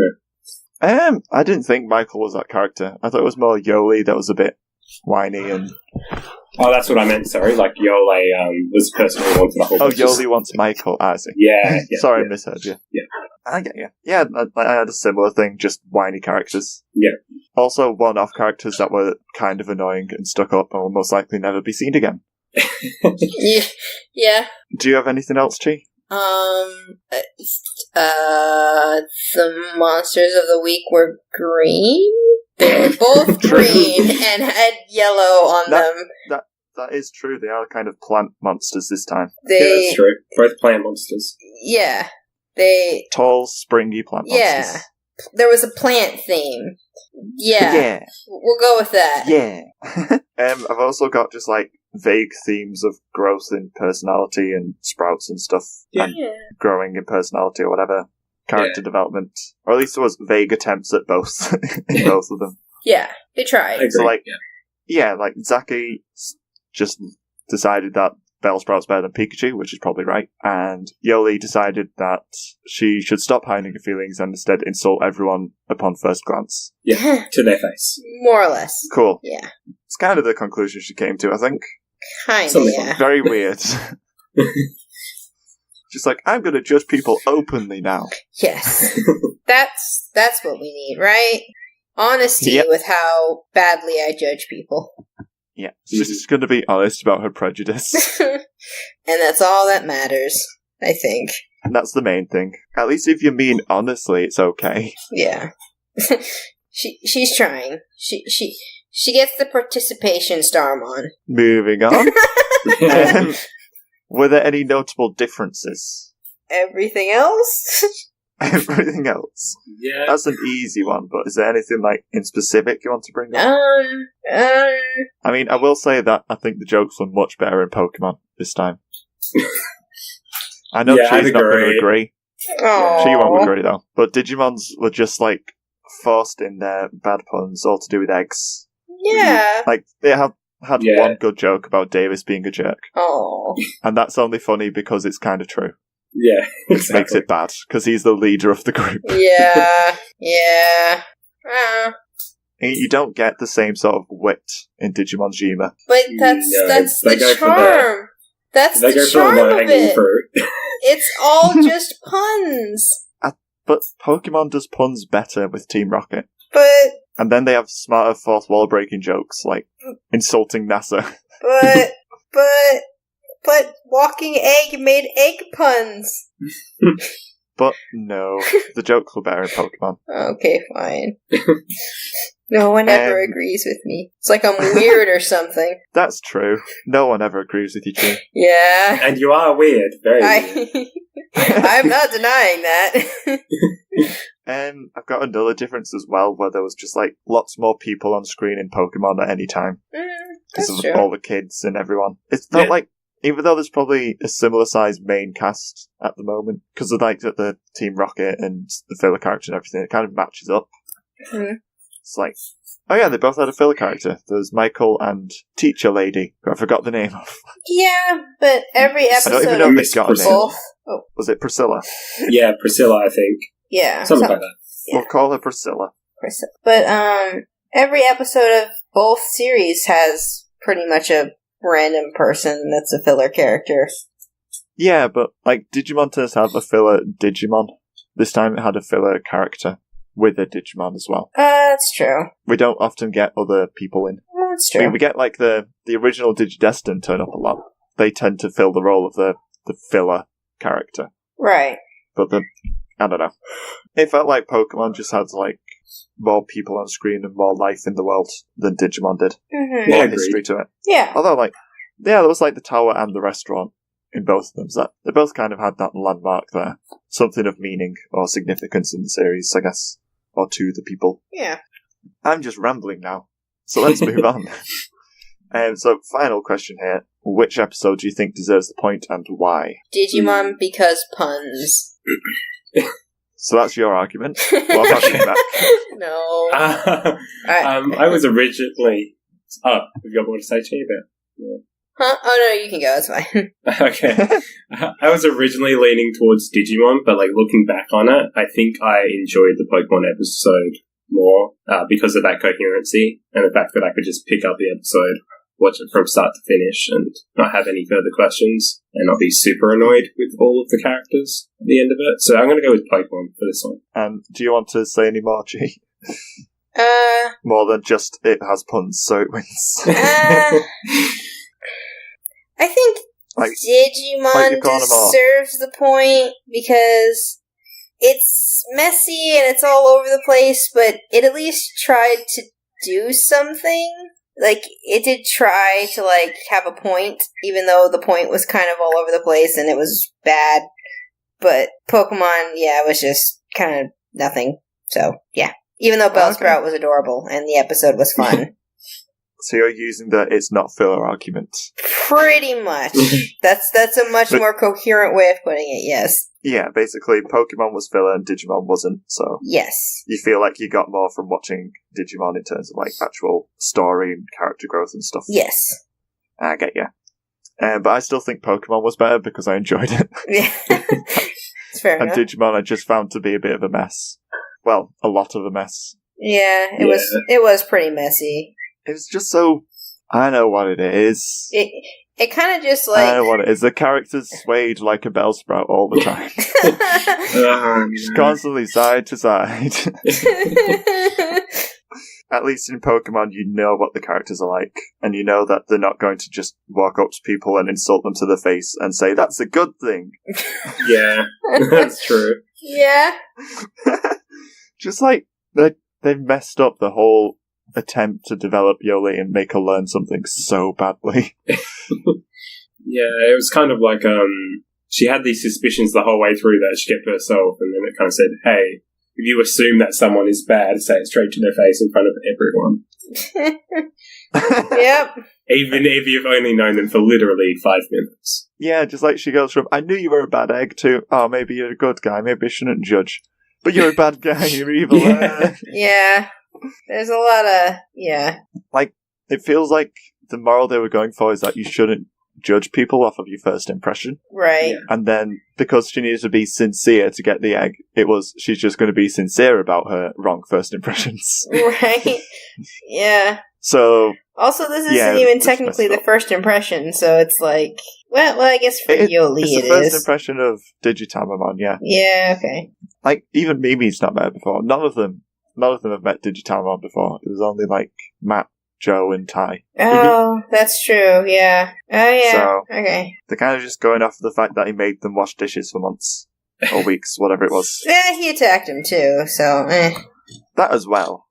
know. I didn't think Michael was that character. I thought it was more Yoli that was a bit whiny and... Oh, that's what I meant, sorry. Like, Yole was the person who wanted the whole... Oh, Yoli wants Michael, I see. Yeah. Sorry, I misheard you. Yeah. I get you. Yeah, I had a similar thing, just whiny characters. Yeah. Also, one-off characters that were kind of annoying and stuck up and will most likely never be seen again. Yeah. Do you have anything else, Chi? The monsters of the week were green. They were both green and had yellow on them. That is true. They are kind of plant monsters this time. Yeah, that's true. Both plant monsters. Yeah. Tall, springy plant monsters. Yeah. There was a plant theme. Yeah. We'll go with that. Yeah. I've also got just like vague themes of growth in personality and sprouts and stuff. And growing in personality or whatever. Character development. Or at least there was vague attempts at both in both of them. Yeah, they tried. So like Zaki just decided that Bellsprout's better than Pikachu, which is probably right. And Yoli decided that she should stop hiding her feelings and instead insult everyone upon first glance. Yeah, to their face. More or less. Cool. Yeah. It's kind of the conclusion she came to, I think. Kind of, Very weird. Just like, I'm going to judge people openly now. Yes. That's what we need, right? Honesty Yep. with how badly I judge people. Yeah, she's just going to be honest about her prejudice. And that's all that matters, I think. And that's the main thing. At least if you mean honestly, it's okay. Yeah. She's trying. She gets the participation Starmon. Moving on. Were there any notable differences? Everything else? Everything else. Yeah. That's an easy one, but is there anything like in specific you want to bring up? I mean, I will say that I think the jokes were much better in Pokemon this time. I know Yeah, she's not going to agree. Aww. She won't agree though. But Digimons were just like forced in their bad puns, all to do with eggs. Yeah. Like they had Yeah. one good joke about Davis being a jerk, Oh. and that's only funny because it's kind of true. Yeah, Which makes exactly. it bad because he's the leader of the group. Yeah. Yeah. And you don't get the same sort of wit in Digimon's humour. But that's No, that's they the go for charm. That's They the go for charm of low-hanging it. fruit. It's all just puns. But Pokemon does puns better with Team Rocket. But And then they have smarter fourth wall breaking jokes, like insulting NASA. but walking egg made egg puns. But no, the jokes were better in Pokemon. Okay, fine. No one ever agrees with me. It's like I'm weird or something. That's true. No one ever agrees with you, Chi. Yeah. And you are weird. Very weird. I'm not denying that. I've got another difference as well, where there was just like lots more people on screen in Pokemon at any time. Because That's of true. all the kids and everyone. It felt Yeah. like, even though there's probably a similar sized main cast at the moment, because of like the Team Rocket and the filler character and everything, it kind of matches up. Mhm. It's like, oh yeah, they both had a filler character. There's Michael and Teacher Lady, who I forgot the name of. Yeah, but every I episode don't even know if Miss they got a name. Priscilla. both. Oh, Was it Priscilla? Yeah, Priscilla, I think. yeah. Something like that. Yeah. We'll call her Priscilla. But every episode of both series has pretty much a random person that's a filler character. Yeah, but like Digimon does have a filler Digimon. This time it had a filler character with a Digimon as well. That's true. We don't often get other people in. That's I mean, true. we get like the original Digidestin turn up a lot. They tend to fill the role of the filler character. Right. But I don't know. It felt like Pokemon just had like more people on screen and more life in the world than Digimon did. Mm-hmm. Yeah, More agreed. history to it. Yeah. Although, like, yeah, there was like the tower and the restaurant in both of them. So they both kind of had that landmark there. Something of meaning or significance in the series, I guess. Or to the people. Yeah. I'm just rambling now. So let's move on. So, final question here. Which episode do you think deserves the point and why? Digimon because puns. So that's your argument. What about you, Matt? No. I was originally... Oh, have you got more to say to me about? Huh? Oh no, you can go. It's fine. Okay. I was originally leaning towards Digimon, but like looking back on it, I think I enjoyed the Pokemon episode more because of that coherency and the fact that I could just pick up the episode, watch it from start to finish, and not have any further questions, and not be super annoyed with all of the characters at the end of it. So I'm going to go with Pokemon for this one. And do you want to say any more, Chi? Uh, More than just it has puns, so it wins. I think Like Digimon you've gone about. deserves the point because it's messy and it's all over the place, but it at least tried to do something. Like, it did try to, like, have a point, even though the point was kind of all over the place and it was bad. But Pokemon, yeah, it was just kind of nothing. So, yeah. Even though Bellsprout was adorable and the episode was fun. So you're using the it's not filler argument. Pretty much. That's a much But- more coherent way of putting it, yes. Yeah, basically Pokemon was filler and Digimon wasn't, so Yes. you feel like you got more from watching Digimon in terms of like actual story and character growth and stuff. Yes. I get you. But I still think Pokemon was better because I enjoyed it. Yeah. It's fair And enough. Digimon I just found to be a bit of a mess. Well, a lot of a mess. Yeah, Yeah. it was pretty messy. It was just so... I know what it is. It kind of just I like know what it is. The character's swayed like a Bellsprout all the time. Just constantly side to side. At least in Pokemon, you know what the characters are like, and you know that they're not going to just walk up to people and insult them to the face and say, that's a good thing. Yeah, that's true. Yeah. Just like, they've messed up the whole attempt to develop Yoli and make her learn something so badly. Yeah, it was kind of like, she had these suspicions the whole way through that she kept to herself, and then it kind of said, hey, if you assume that someone is bad, say it straight to their face in front of everyone. Yep. Even if you've only known them for literally 5 minutes. Yeah, just like she goes from, I knew you were a bad egg, to, oh, maybe you're a good guy, maybe I shouldn't judge. But you're a bad guy, you're evil. Yeah. There's a lot of, yeah. Like, it feels like the moral they were going for is that you shouldn't judge people off of your first impression. Right. Yeah. And then, because she needed to be sincere to get the egg, she's just going to be sincere about her wrong first impressions. Right. Yeah. So... Also, this isn't even technically the first impression, so it's like... Well, I guess for Yoli it's the first impression of Digitamamon, yeah. Yeah, okay. Like, even Mimi's not met before. None of them have met Digitamamon before. It was only, like, Matt, Joe, and Ty. Oh, that's true, yeah. Oh, yeah, so, okay. They're kind of just going off the fact that he made them wash dishes for months. Or weeks, whatever it was. Yeah, he attacked him, too, so, That as well.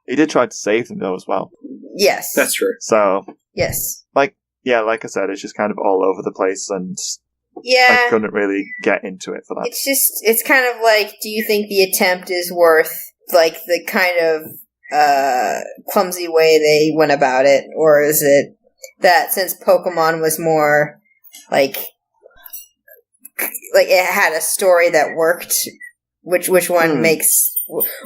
He did try to save them, though, as well. Yes. That's true. So... Yes. Like I said, it's just kind of all over the place, and yeah, I couldn't really get into it for that. It's kind of like, do you think the attempt is worth, like, the kind of clumsy way they went about it, or is it that since Pokemon was more, like it had a story that worked, which one makes...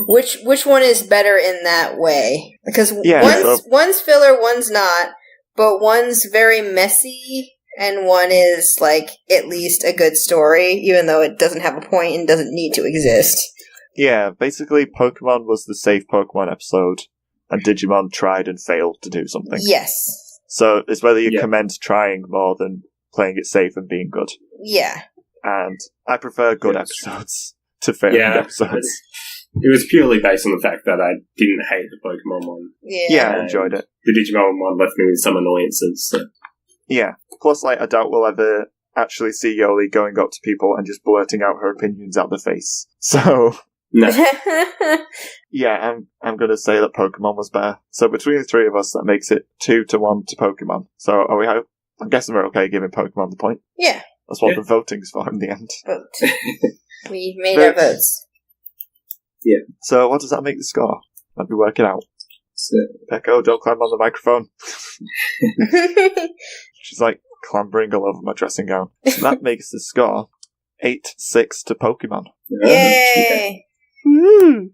Which one is better in that way? Because one's filler, one's not, but one's very messy, and one is, like, at least a good story, even though it doesn't have a point and doesn't need to exist. Yeah, basically Pokemon was the safe Pokemon episode, and Digimon tried and failed to do something. Yes. So it's whether you commend trying more than playing it safe and being good. Yeah. And I prefer good episodes to failing episodes. It was purely based on the fact that I didn't hate the Pokemon one. Yeah, I enjoyed it. The Digimon one left me with some annoyances. So. Yeah. Plus, like, I doubt we'll ever actually see Yoli going up to people and just blurting out her opinions out the face. So... No. Yeah, I'm going to say that Pokemon was better. So between the three of us, that makes it 2-1 to Pokemon. So I'm guessing we're okay giving Pokemon the point. Yeah. That's what the voting's for in the end. Vote. We made our votes. Yeah. So what does that make the score? Let me work it out. So, Echo, don't climb on the microphone. She's like clambering all over my dressing gown. So that makes the score 8-6 to Pokemon. Yay! Woo!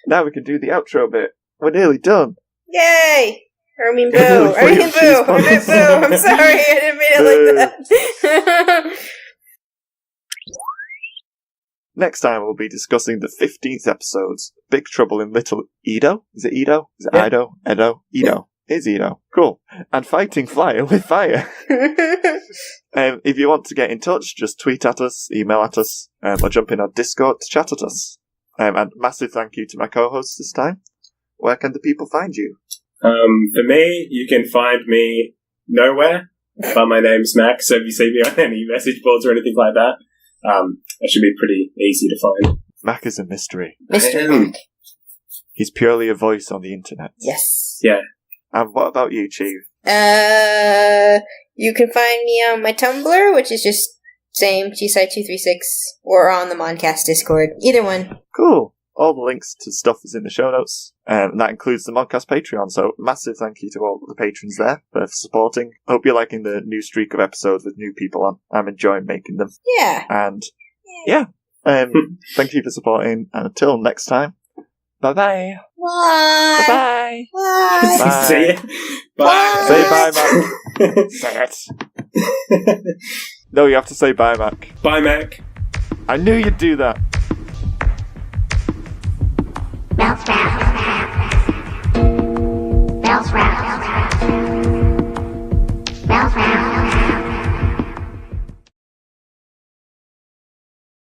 Now we can do the outro bit. We're nearly done. Yay! I mean boo! I meant boo! I'm sorry, I didn't mean it like that. Next time we'll be discussing the 15th episode, Big Trouble in Little Edo? Is it Edo? Is it Ido? Edo? Edo. It's Edo. Cool. And fighting fire with fire. If you want to get in touch, just tweet at us, email at us, or jump in our Discord to chat at us. And massive thank you to my co-host this time. Where can the people find you? For me, you can find me nowhere, but my name's Max, so if you see me on any message boards or anything like that, it should be pretty easy to find. Mac is a mystery. Mr. Mac. He's purely a voice on the internet. Yes. Yeah. And what about you, Chief? You can find me on my Tumblr, which is just same, GSci236, or on the Moncast Discord. Either one. Cool. All the links to stuff is in the show notes, and that includes the Moncast Patreon, so massive thank you to all the patrons there for supporting. I hope you're liking the new streak of episodes with new people on. I'm enjoying making them. Yeah. And, thank you for supporting, and until next time, bye-bye. Bye. Bye-bye. Bye. Bye. See ya. Bye. Say bye, Mac. Say it. No, you have to say bye, Mac. Bye, Mac. I knew you'd do that. Bellsprout.